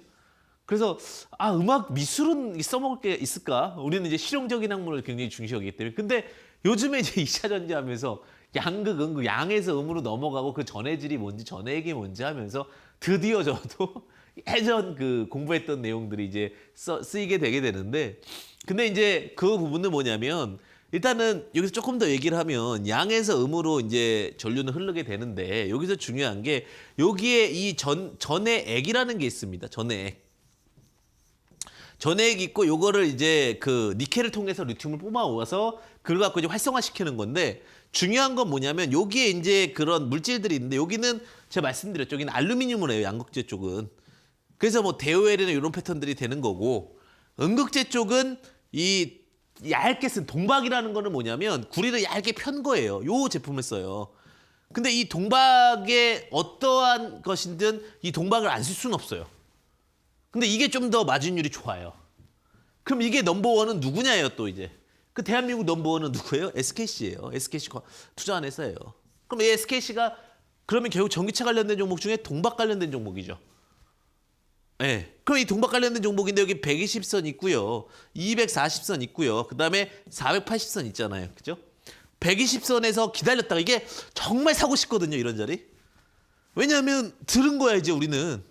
그래서 음악 미술은 써먹을 게 있을까? 우리는 이제 실용적인 학문을 굉장히 중시하기 때문에. 근데 요즘에 이제 2차 전지하면서 양극, 음극, 양에서 음으로 넘어가고 그 전해질이 뭔지 전해액이 뭔지 하면서 드디어 저도 예전 그 공부했던 내용들이 이제 쓰이게 되게 되는데, 근데 이제 그 부분은 뭐냐면 일단은 여기서 조금 더 얘기를 하면 양에서 음으로 이제 전류는 흐르게 되는데, 여기서 중요한 게 여기에 이 전해액이라는 게 있습니다. 전해액 있고 요거를 이제 그 니켈을 통해서 리튬을 뽑아오아서 그걸 갖고 이제 활성화시키는 건데, 중요한 건 뭐냐면 여기에 이제 그런 물질들이 있는데, 여기는 제가 말씀드렸죠. 여기는 알루미늄을 해요. 양극재 쪽은. 그래서 뭐 대오엘이나 이런 패턴들이 되는 거고, 음극재 쪽은 이 얇게 쓴 동박이라는 거는 뭐냐면 구리를 얇게 편 거예요. 요 제품을 써요. 근데 이 동박에 어떠한 것이든 이 동박을 안 쓸 수는 없어요. 근데 이게 좀 더 마진율이 좋아요. 그럼 이게 넘버원은 누구냐예요, 또 이제. 그 대한민국 넘버원은 누구예요? SKC예요. SKC 투자한 회사예요. 그럼 이 SKC가 그러면 결국 전기차 관련된 종목 중에 동박 관련된 종목이죠. 네. 그럼 이 동박 관련된 종목인데 여기 120선 있고요. 240선 있고요. 그다음에 480선 있잖아요. 그죠? 120선에서 기다렸다가 이게 정말 사고 싶거든요, 이런 자리. 왜냐하면 들은 거야, 이제 우리는.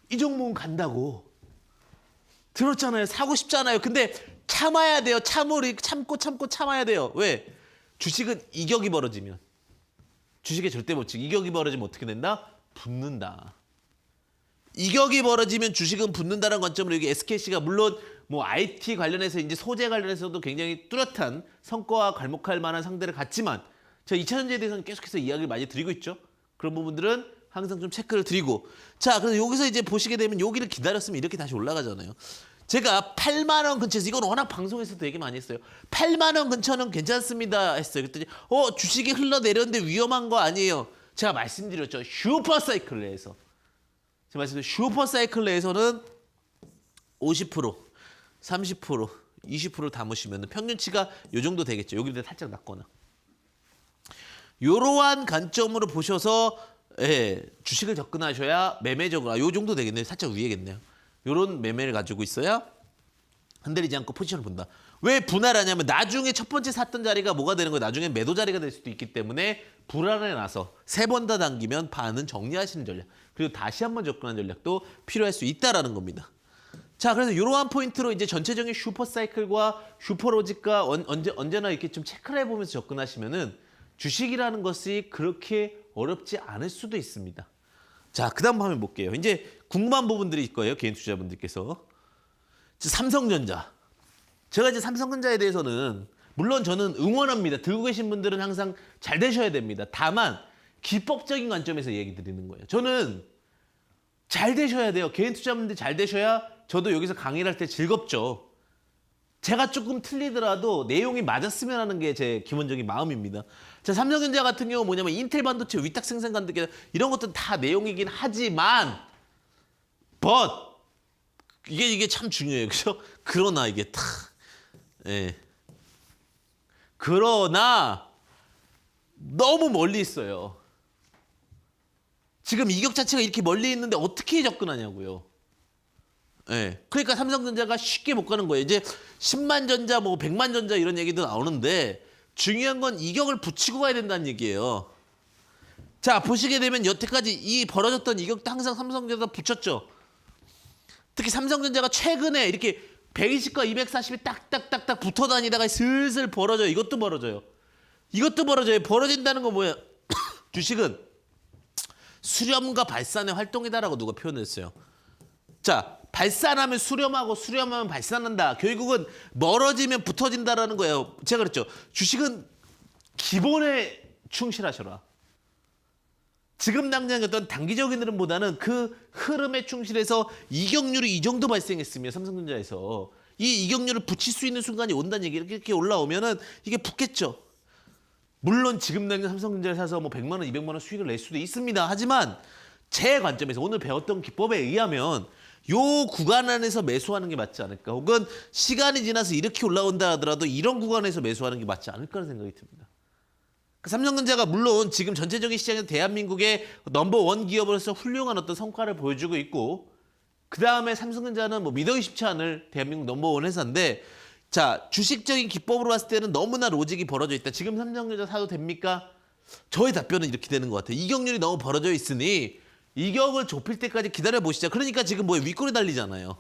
이 종목은 간다고. 들었잖아요. 사고 싶잖아요. 근데 참아야 돼요. 참고 참아야 돼요. 왜? 주식은 이격이 벌어지면. 주식의 절대 법칙. 이격이 벌어지면 어떻게 된다? 붙는다. 이격이 벌어지면 주식은 붙는다는 관점으로 여기 SKC가 물론 뭐 IT 관련해서 이제 소재 관련해서도 굉장히 뚜렷한 성과와 괄목할 만한 상대를 갖지만, 제가 2차 전지에 대해서는 계속해서 이야기를 많이 드리고 있죠. 그런 부분들은 항상 좀 체크를 드리고. 자, 그래서 여기서 이제 보시게 되면 여기를 기다렸으면 이렇게 다시 올라가잖아요. 제가 8만 원 근처에서, 이건 워낙 방송에서도 얘기 많이 했어요. 8만 원 근처는 괜찮습니다 했어요. 그랬더니 주식이 흘러내렸는데 위험한 거 아니에요. 제가 말씀드렸죠. 슈퍼사이클 내에서. 제가 말씀드린 슈퍼사이클 내에서는 50%, 30%, 20% 담으시면 평균치가 요 정도 되겠죠. 여기를 살짝 낮거나. 이러한 관점으로 보셔서 주식을 접근하셔야 매매적으로 요 정도 되겠네요. 살짝 위에겠네요. 이런 매매를 가지고 있어야 흔들리지 않고 포지션을 본다. 왜 분할하냐면 나중에 첫 번째 샀던 자리가 뭐가 되는 거예요. 나중에 매도 자리가 될 수도 있기 때문에 불안에 나서 3번 다 당기면 반은 정리하시는 전략, 그리고 다시 한번 접근하는 전략도 필요할 수 있다라는 겁니다. 자, 그래서 이러한 포인트로 이제 전체적인 슈퍼사이클과 슈퍼로직과 언제나 이렇게 좀 체크를 해보면서 접근하시면은 주식이라는 것이 그렇게 어렵지 않을 수도 있습니다. 자, 그 다음 화면 볼게요. 이제 궁금한 부분들이 있을 거예요. 개인 투자분들께서. 삼성전자. 제가 이제 삼성전자에 대해서는 물론 저는 응원합니다. 들고 계신 분들은 항상 잘 되셔야 됩니다. 다만 기법적인 관점에서 얘기 드리는 거예요. 저는 잘 되셔야 돼요. 개인 투자분들 잘 되셔야 저도 여기서 강의를 할 때 즐겁죠. 제가 조금 틀리더라도 내용이 맞았으면 하는 게 제 기본적인 마음입니다. 자, 삼성전자 같은 경우 뭐냐면 인텔 반도체, 위탁 생산 관계 이런 것들은 다 내용이긴 하지만 이게 참 중요해요. 그죠? 그러나 이게 그러나 너무 멀리 있어요. 지금 이격 자체가 이렇게 멀리 있는데 어떻게 접근하냐고요. 예. 그러니까 삼성전자가 쉽게 못 가는 거예요. 이제 10만 전자, 뭐 100만 전자 이런 얘기도 나오는데 중요한 건 이격을 붙이고 가야 된다는 얘기예요. 자, 보시게 되면 여태까지 이 벌어졌던 이격도 항상 삼성전자 붙였죠. 특히 삼성전자가 최근에 이렇게 120과 240이 딱딱딱딱 붙어 다니다가 슬슬 벌어져요. 이것도 벌어져요. 이것도 벌어져요. 벌어진다는 건 뭐예요? 주식은 수렴과 발산의 활동이다라고 누가 표현했어요. 자, 발산하면 수렴하고 수렴하면 발산한다. 결국은 멀어지면 붙어진다라는 거예요. 제가 그랬죠. 주식은 기본에 충실하셔라. 지금 당장 어떤 단기적인 흐름보다는 그 흐름에 충실해서 이격률이 이 정도 발생했으면 삼성전자에서 이 이격률을 붙일 수 있는 순간이 온다는 얘기 이렇게 올라오면은 이게 붙겠죠. 물론 지금 당장 삼성전자를 사서 뭐 100만 원, 200만 원 수익을 낼 수도 있습니다. 하지만 제 관점에서 오늘 배웠던 기법에 의하면 요 구간 안에서 매수하는 게 맞지 않을까. 혹은 시간이 지나서 이렇게 올라온다 하더라도 이런 구간에서 매수하는 게 맞지 않을까라는 생각이 듭니다. 삼성전자가 물론 지금 전체적인 시장에서 대한민국의 넘버원 기업으로서 훌륭한 어떤 성과를 보여주고 있고 그 다음에 삼성전자는 뭐 믿어기 쉽지 않을 대한민국 넘버원 회사인데 자 주식적인 기법으로 봤을 때는 너무나 로직이 벌어져 있다. 지금 삼성전자 사도 됩니까? 저의 답변은 이렇게 되는 것 같아요. 이격률이 너무 벌어져 있으니 이격을 좁힐 때까지 기다려보시자. 그러니까 지금 뭐에 윗골이 달리잖아요.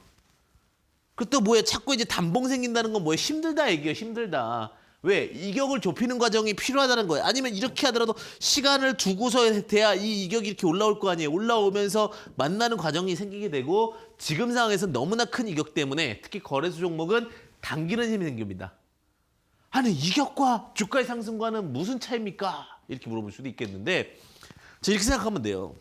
그 또 뭐에 자꾸 이제 단봉 생긴다는 건 뭐에 힘들다 얘기예요. 힘들다. 왜? 이격을 좁히는 과정이 필요하다는 거예요. 아니면 이렇게 하더라도 시간을 두고서 돼야 이 이격이 이렇게 올라올 거 아니에요. 올라오면서 만나는 과정이 생기게 되고 지금 상황에서는 너무나 큰 이격 때문에 특히 거래소 종목은 당기는 힘이 생깁니다. 아니 이격과 주가의 상승과는 무슨 차이입니까? 이렇게 물어볼 수도 있겠는데 자 이렇게 생각하면 돼요.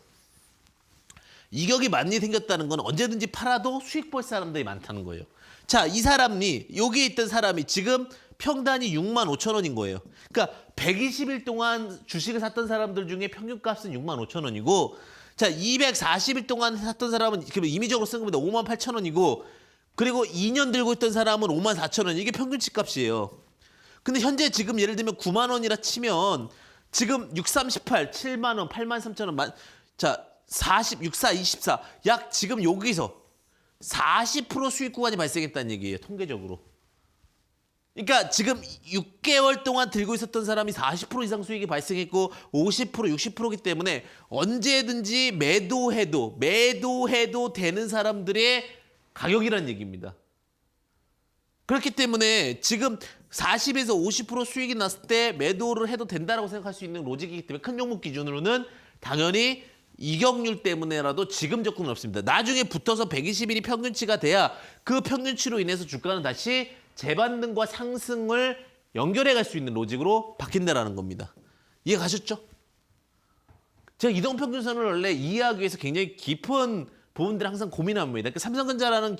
이격이 많이 생겼다는 건 언제든지 팔아도 수익 볼 사람들이 많다는 거예요. 자, 이 사람이 여기에 있던 사람이 지금 평단이 6만 5천 원인 거예요. 그러니까 120일 동안 주식을 샀던 사람들 중에 평균값은 6만 5천 원이고 자, 240일 동안 샀던 사람은 임의적으로 쓴 겁니다. 5만 8천 원이고 그리고 2년 들고 있던 사람은 5만 4천 원. 이게 평균치 값이에요. 근데 현재 지금 예를 들면 9만 원이라 치면 지금 6, 3, 18, 7만 원, 8만 3천 원. 자, 40, 6, 4, 24. 약 지금 여기서 40% 수익 구간이 발생했다는 얘기예요. 통계적으로. 그러니까 지금 6개월 동안 들고 있었던 사람이 40% 이상 수익이 발생했고 50%, 60%이기 때문에 언제든지 매도해도 되는 사람들의 가격이라는 얘기입니다. 그렇기 때문에 지금 40에서 50% 수익이 났을 때 매도를 해도 된다라고 생각할 수 있는 로직이기 때문에 큰 종목 기준으로는 당연히 이격률 때문에라도 지금 접근은 없습니다. 나중에 붙어서 120일이 평균치가 돼야 그 평균치로 인해서 주가는 다시 재반등과 상승을 연결해 갈 수 있는 로직으로 바뀐다라는 겁니다. 이해 가셨죠? 제가 이동평균선을 원래 이해하기 위해서 굉장히 깊은 부분들을 항상 고민합니다. 그러니까 삼성전자라는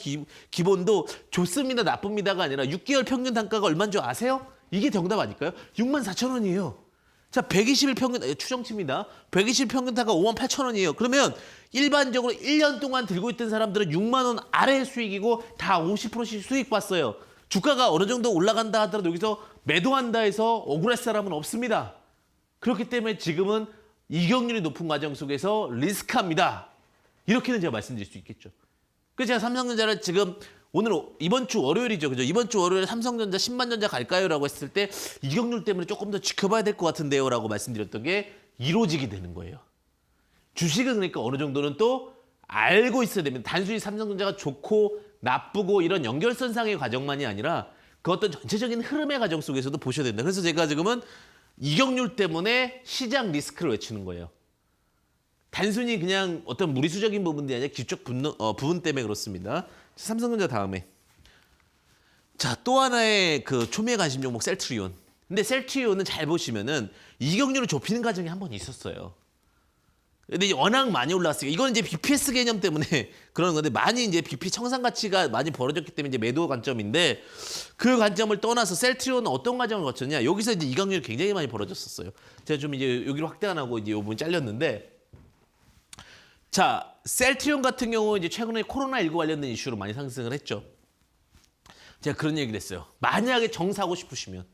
기본도 좋습니다, 나쁩니다가 아니라 6개월 평균 단가가 얼마인 줄 아세요? 이게 정답 아닐까요? 6만 4천 원이에요. 자, 120일 평균, 추정치입니다. 120일 평균 단가 5만 8천 원이에요. 그러면 일반적으로 1년 동안 들고 있던 사람들은 6만 원 아래 수익이고 다 50%씩 수익 봤어요. 주가가 어느 정도 올라간다 하더라도 여기서 매도한다 해서 억울할 사람은 없습니다. 그렇기 때문에 지금은 이격률이 높은 과정 속에서 리스크합니다. 이렇게는 제가 말씀드릴 수 있겠죠. 그래서 제가 삼성전자를 지금 오늘 이번 주 월요일이죠. 그죠? 이번 주 월요일에 삼성전자 10만 전자 갈까요? 라고 했을 때 이격률 때문에 조금 더 지켜봐야 될 것 같은데요. 라고 말씀드렸던 게 이루어지게 되는 거예요. 주식은 그러니까 어느 정도는 또 알고 있어야 됩니다. 단순히 삼성전자가 좋고 나쁘고 이런 연결선상의 과정만이 아니라 그 어떤 전체적인 흐름의 과정 속에서도 보셔야 된다. 그래서 제가 지금은 이격률 때문에 시장 리스크를 외치는 거예요. 단순히 그냥 어떤 무리수적인 부분이 아니라 기초적 부분 때문에 그렇습니다. 삼성전자 다음에. 자, 또 하나의 그 초미의 관심 종목 셀트리온. 근데 셀트리온은 잘 보시면은 이격률을 좁히는 과정이 한 번 있었어요. 근데 이제 워낙 많이 올라왔으니까 이건 이제 BPS 개념 때문에 그러는 건데 많이 이제 BP 청산 가치가 많이 벌어졌기 때문에 이제 매도 관점인데 그 관점을 떠나서 셀트리온은 어떤 과정을 거쳤냐? 여기서 이제 이격률이 굉장히 많이 벌어졌었어요. 제가 좀 이제 여기로 확대 안 하고 이제 이 부분 잘렸는데 자, 셀트리온 같은 경우 이제 최근에 코로나19 관련된 이슈로 많이 상승을 했죠. 제가 그런 얘기를 했어요. 만약에 정사하고 싶으시면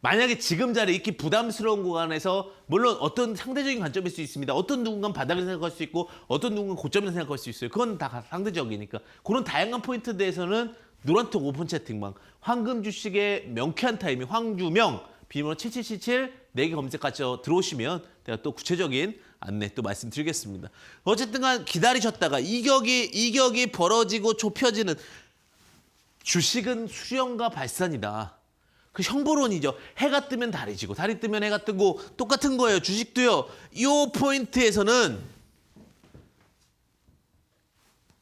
만약에 지금 자리에 이렇게 부담스러운 구간에서 물론 어떤 상대적인 관점일 수 있습니다. 어떤 누군가는 바닥을 생각할 수 있고 어떤 누군가는 고점을 생각할 수 있어요. 그건 다 상대적이니까. 그런 다양한 포인트에 대해서는 노란톡 오픈 채팅방 황금 주식의 명쾌한 타이밍 황주명 비밀번호 7777 4개 검색하셔 들어오시면 제가 또 구체적인 안내 또 말씀드리겠습니다. 어쨌든 간 기다리셨다가 이격이 벌어지고 좁혀지는 주식은 수렴과 발산이다. 그 형보론이죠. 해가 뜨면 달이 지고 달이 뜨면 해가 뜨고 똑같은 거예요. 주식도요. 이 포인트에서는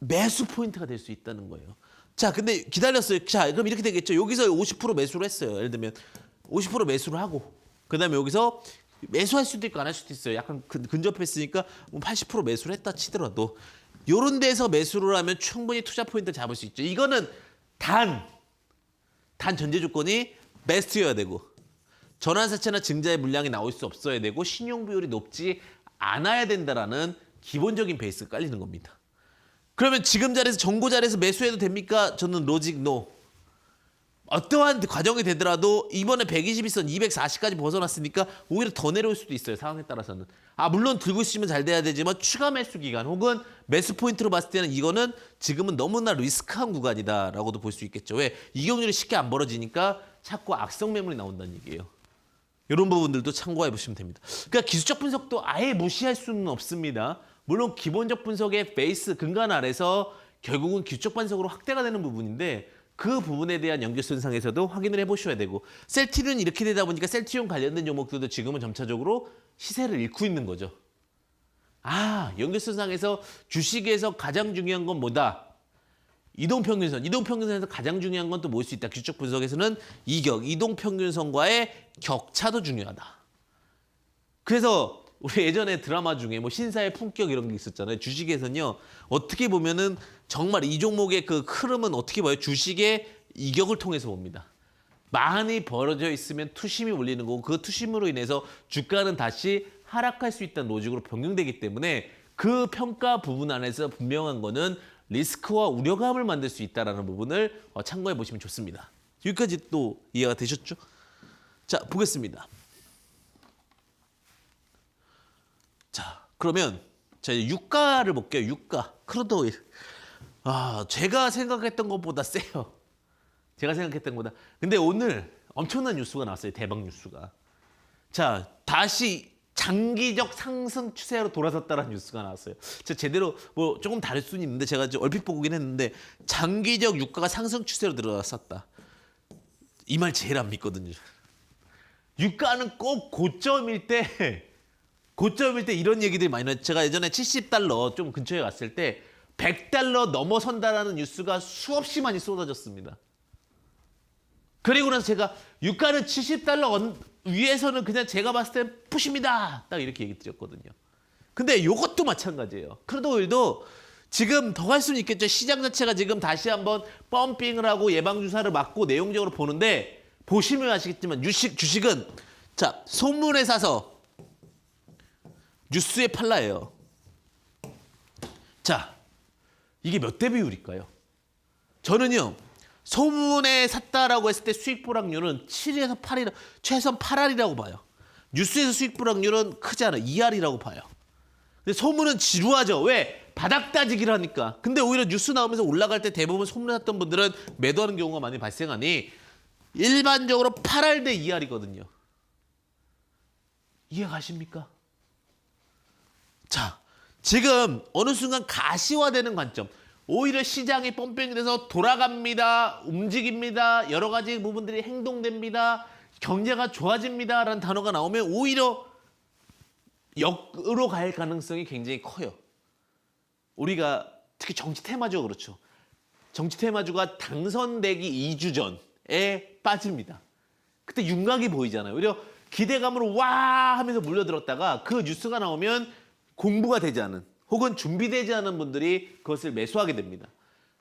매수 포인트가 될 수 있다는 거예요. 자, 근데 기다렸어요. 자, 그럼 이렇게 되겠죠. 여기서 50% 매수를 했어요. 예를 들면 50% 매수를 하고 그다음에 여기서 매수할 수도 있고 안 할 수도 있어요. 약간 근접했으니까 80% 매수를 했다 치더라도 요런 데서 매수를 하면 충분히 투자 포인트를 잡을 수 있죠. 이거는 단 전제 조건이 베스트여야 되고 전환사채나 증자의 물량이 나올 수 없어야 되고 신용 비율이 높지 않아야 된다라는 기본적인 베이스가 깔리는 겁니다. 그러면 지금 자리에서 정고 자리에서 매수해도 됩니까? 저는 로직 노. 어떠한 과정이 되더라도 이번에 121선 240까지 벗어났으니까 오히려 더 내려올 수도 있어요. 상황에 따라서는. 물론 들고 있으면 잘 돼야 되지만 추가 매수 기간 혹은 매수 포인트로 봤을 때는 이거는 지금은 너무나 리스크한 구간이다라고도 볼 수 있겠죠. 왜? 이격률이 쉽게 안 벌어지니까 자꾸 악성 매물이 나온다는 얘기예요. 이런 부분들도 참고해 보시면 됩니다. 그러니까 기술적 분석도 아예 무시할 수는 없습니다. 물론 기본적 분석의 베이스 근간 아래서 결국은 기술적 분석으로 확대가 되는 부분인데 그 부분에 대한 연결선상에서도 확인을 해보셔야 되고 셀티는 이렇게 되다 보니까 셀티용 관련된 종목들도 지금은 점차적으로 시세를 잃고 있는 거죠. 연결선상에서 주식에서 가장 중요한 건 뭐다? 이동평균선. 이동평균선에서 가장 중요한 건 또 뭘 수 있다? 기술적 분석에서는 이격, 이동평균선과의 격차도 중요하다. 그래서 우리 예전에 드라마 중에 뭐 신사의 품격 이런 게 있었잖아요. 주식에서는요. 어떻게 보면은 정말 이 종목의 그 흐름은 어떻게 봐요? 주식의 이격을 통해서 봅니다. 많이 벌어져 있으면 투심이 올리는 거고 그 투심으로 인해서 주가는 다시 하락할 수 있다는 로직으로 변경되기 때문에 그 평가 부분 안에서 분명한 거는 리스크와 우려감을 만들 수 있다는 부분을 참고해 보시면 좋습니다. 여기까지 또 이해가 되셨죠? 자, 보겠습니다. 자, 그러면 이제 유가를 볼게요. 유가. 크루드 오일. 제가 생각했던 것보다 세요. 제가 생각했던 것보다. 근데 오늘 엄청난 뉴스가 나왔어요. 대박 뉴스가. 자, 다시 장기적 상승 추세로 돌아섰다는 뉴스가 나왔어요. 제대로 뭐 조금 다를 수는 있는데 제가 이제 얼핏 보긴 했는데 장기적 유가가 상승 추세로 들어섰다. 이 말 제일 안 믿거든요. 유가는 꼭 고점일 때 이런 얘기들이 많이 나요. 제가 예전에 70달러 좀 근처에 갔을 때 100달러 넘어선다라는 뉴스가 수없이 많이 쏟아졌습니다. 그리고 나서 제가 유가는 70달러 위에서는 그냥 제가 봤을 때 푸십니다. 딱 이렇게 얘기 드렸거든요. 근데 이것도 마찬가지예요. 크루드 오일도 지금 더 갈 수는 있겠죠. 시장 자체가 지금 다시 한번 펌핑을 하고 예방주사를 맞고 내용적으로 보는데 보시면 아시겠지만 주식은 자 소문에 사서 뉴스에 팔라예요. 자, 이게 몇 대 비율일까요? 저는요. 소문에 샀다라고 했을 때 수익 불확률은 7에서 8이라 최소한 8알이라고 봐요. 뉴스에서 수익 불확률은 크지 않아. 2알이라고 봐요. 근데 소문은 지루하죠. 왜? 바닥 따지기를 하니까. 근데 오히려 뉴스 나오면서 올라갈 때 대부분 소문에 샀던 분들은 매도하는 경우가 많이 발생하니 일반적으로 8알 대 2알이거든요. 이해 가십니까? 자, 지금 어느 순간 가시화되는 관점. 오히려 시장이 펌핑이 돼서 돌아갑니다. 움직입니다. 여러 가지 부분들이 행동됩니다. 경제가 좋아집니다. 라는 단어가 나오면 오히려 역으로 갈 가능성이 굉장히 커요. 우리가 특히 정치 테마주 그렇죠. 정치 테마주가 당선되기 2주 전에 빠집니다. 그때 윤곽이 보이잖아요. 오히려 기대감으로 와 하면서 몰려들었다가 그 뉴스가 나오면 공부가 되지 않은 혹은 준비되지 않은 분들이 그것을 매수하게 됩니다.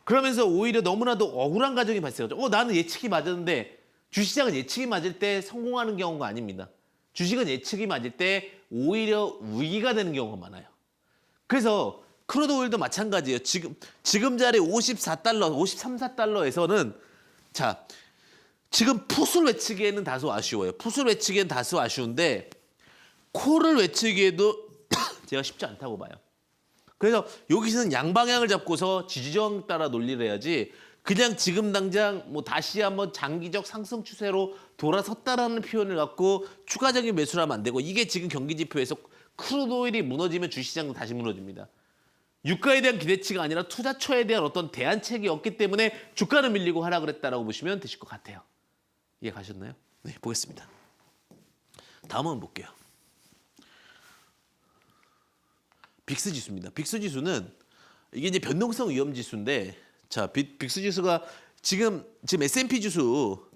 그러면서 오히려 너무나도 억울한 과정이 발생하죠. 나는 예측이 맞았는데 주시장은 예측이 맞을 때 성공하는 경우가 아닙니다. 주식은 예측이 맞을 때 오히려 위기가 되는 경우가 많아요. 그래서 크루드 오일도 마찬가지예요. 지금 자리 54달러, 53, 4달러에서는 자 지금 풋을 외치기에는 다소 아쉬워요. 풋을 외치기에는 다소 아쉬운데 콜을 외치기에도 제가 쉽지 않다고 봐요. 그래서 여기서는 양방향을 잡고서 지지저항 따라 논리를 해야지 그냥 지금 당장 뭐 다시 한번 장기적 상승 추세로 돌아섰다라는 표현을 갖고 추가적인 매수를 하면 안 되고 이게 지금 경기 지표에서 크루드 오일이 무너지면 주시장도 다시 무너집니다. 유가에 대한 기대치가 아니라 투자처에 대한 어떤 대안책이 없기 때문에 주가는 밀리고 하락을 했다라고 보시면 되실 것 같아요. 이해 가셨나요? 네, 보겠습니다. 다음 한번 볼게요. 빅스 지수입니다. 빅스 지수는 이게 이제 변동성 위험 지수인데 자, 빅스 지수가 지금 S&P 지수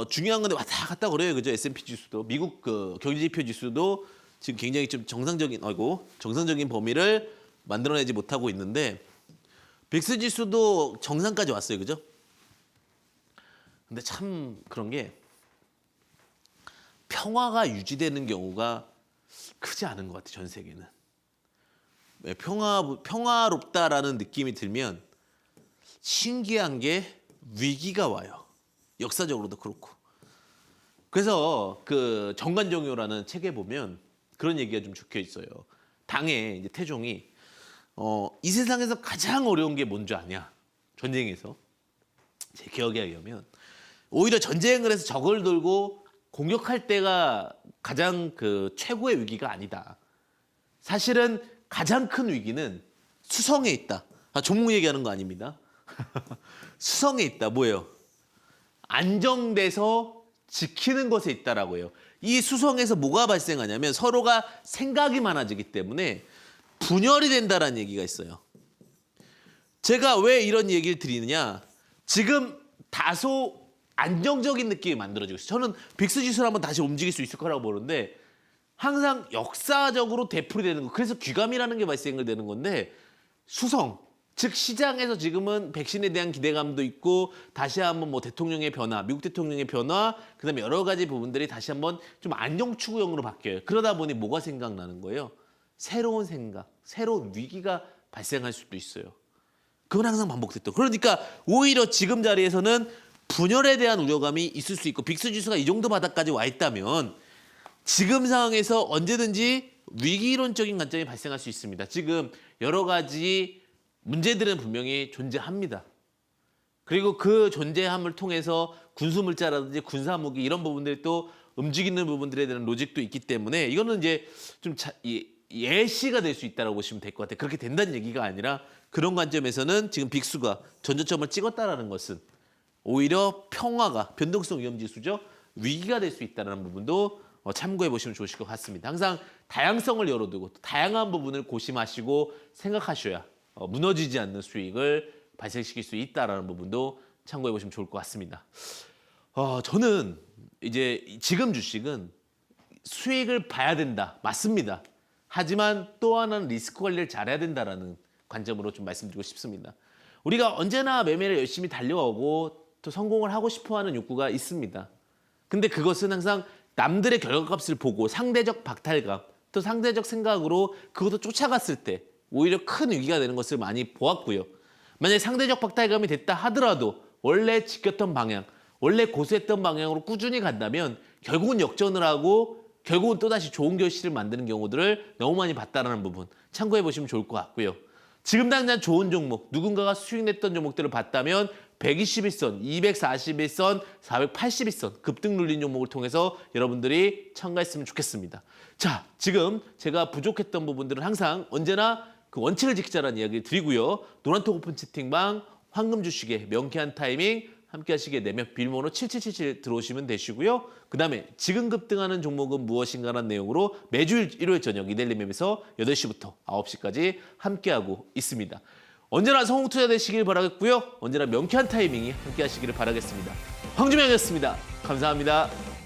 중요한 건데 왔다 갔다 그래요. 그죠? S&P 지수도 미국 그 경제지표 지수도 지금 굉장히 좀 정상적인 범위를 만들어내지 못하고 있는데 빅스 지수도 정상까지 왔어요. 그죠? 근데 참 그런 게 평화가 유지되는 경우가 크지 않은 것 같아요. 전 세계는. 평화롭다라는 느낌이 들면 신기한 게 위기가 와요. 역사적으로도 그렇고. 그래서 그 정관종요라는 책에 보면 그런 얘기가 좀 적혀 있어요. 당에 이제 태종이 이 세상에서 가장 어려운 게 뭔지 아냐? 전쟁에서. 제 기억에 의하면 오히려 전쟁을 해서 적을 들고 공격할 때가 가장 그 최고의 위기가 아니다. 사실은 가장 큰 위기는 수성에 있다. 종목 얘기하는 거 아닙니다. 수성에 있다. 뭐예요? 안정돼서 지키는 것에 있다라고 해요. 이 수성에서 뭐가 발생하냐면 서로가 생각이 많아지기 때문에 분열이 된다라는 얘기가 있어요. 제가 왜 이런 얘기를 드리느냐? 지금 다소 안정적인 느낌이 만들어지고 있어요. 저는 빅스 지수를 한번 다시 움직일 수 있을 거라고 보는데 항상 역사적으로 되풀이 되는 거. 그래서 귀감이라는 게 발생되는 건데 수성, 즉 시장에서 지금은 백신에 대한 기대감도 있고 다시 한번 뭐 대통령의 변화, 미국 대통령의 변화, 그다음에 여러 가지 부분들이 다시 한번 좀 안정 추구형으로 바뀌어요. 그러다 보니 뭐가 생각나는 거예요? 새로운 생각, 새로운 위기가 발생할 수도 있어요. 그건 항상 반복됐던. 그러니까 오히려 지금 자리에서는 분열에 대한 우려감이 있을 수 있고 빅스 지수가 이 정도 바닥까지 와 있다면 지금 상황에서 언제든지 위기론적인 관점이 발생할 수 있습니다. 지금 여러 가지 문제들은 분명히 존재합니다. 그리고 그 존재함을 통해서 군수물자라든지 군사무기 이런 부분들이 또 움직이는 부분들에 대한 로직도 있기 때문에 이거는 이제 좀 예시가 될 수 있다고 보시면 될 것 같아요. 그렇게 된다는 얘기가 아니라 그런 관점에서는 지금 빅스가 전저점을 찍었다라는 것은 오히려 평화가 변동성 위험 지수죠. 위기가 될 수 있다는 부분도 참고해 보시면 좋으실 것 같습니다. 항상 다양성을 열어두고 다양한 부분을 고심하시고 생각하셔야 무너지지 않는 수익을 발생시킬 수 있다는 부분도 참고해 보시면 좋을 것 같습니다. 저는 이제 지금 주식은 수익을 봐야 된다. 맞습니다. 하지만 또 하나는 리스크 관리를 잘해야 된다라는 관점으로 좀 말씀드리고 싶습니다. 우리가 언제나 매매를 열심히 달려오고 또 성공을 하고 싶어하는 욕구가 있습니다. 근데 그것은 항상 남들의 결과값을 보고 상대적 박탈감, 또 상대적 생각으로 그것도 쫓아갔을 때 오히려 큰 위기가 되는 것을 많이 보았고요. 만약에 상대적 박탈감이 됐다 하더라도 원래 지켰던 방향, 원래 고수했던 방향으로 꾸준히 간다면 결국은 역전을 하고 결국은 또다시 좋은 결실을 만드는 경우들을 너무 많이 봤다는 부분 참고해 보시면 좋을 것 같고요. 지금 당장 좋은 종목, 누군가가 수익 냈던 종목들을 봤다면 121선, 241선, 481선 급등 눌린 종목을 통해서 여러분들이 참가했으면 좋겠습니다. 자, 지금 제가 부족했던 부분들은 항상 언제나 그 원칙을 지키자라는 이야기를 드리고요. 노란톡 오픈 채팅방, 황금 주식의 명쾌한 타이밍 함께 하시게 되면 비밀번호 7777 들어오시면 되시고요. 그다음에 지금 급등하는 종목은 무엇인가라는 내용으로 매주 일요일 저녁 이데일리맵에서 8시부터 9시까지 함께하고 있습니다. 언제나 성공 투자 되시길 바라겠고요. 언제나 명쾌한 타이밍이 함께 하시기를 바라겠습니다. 황주명이었습니다. 감사합니다.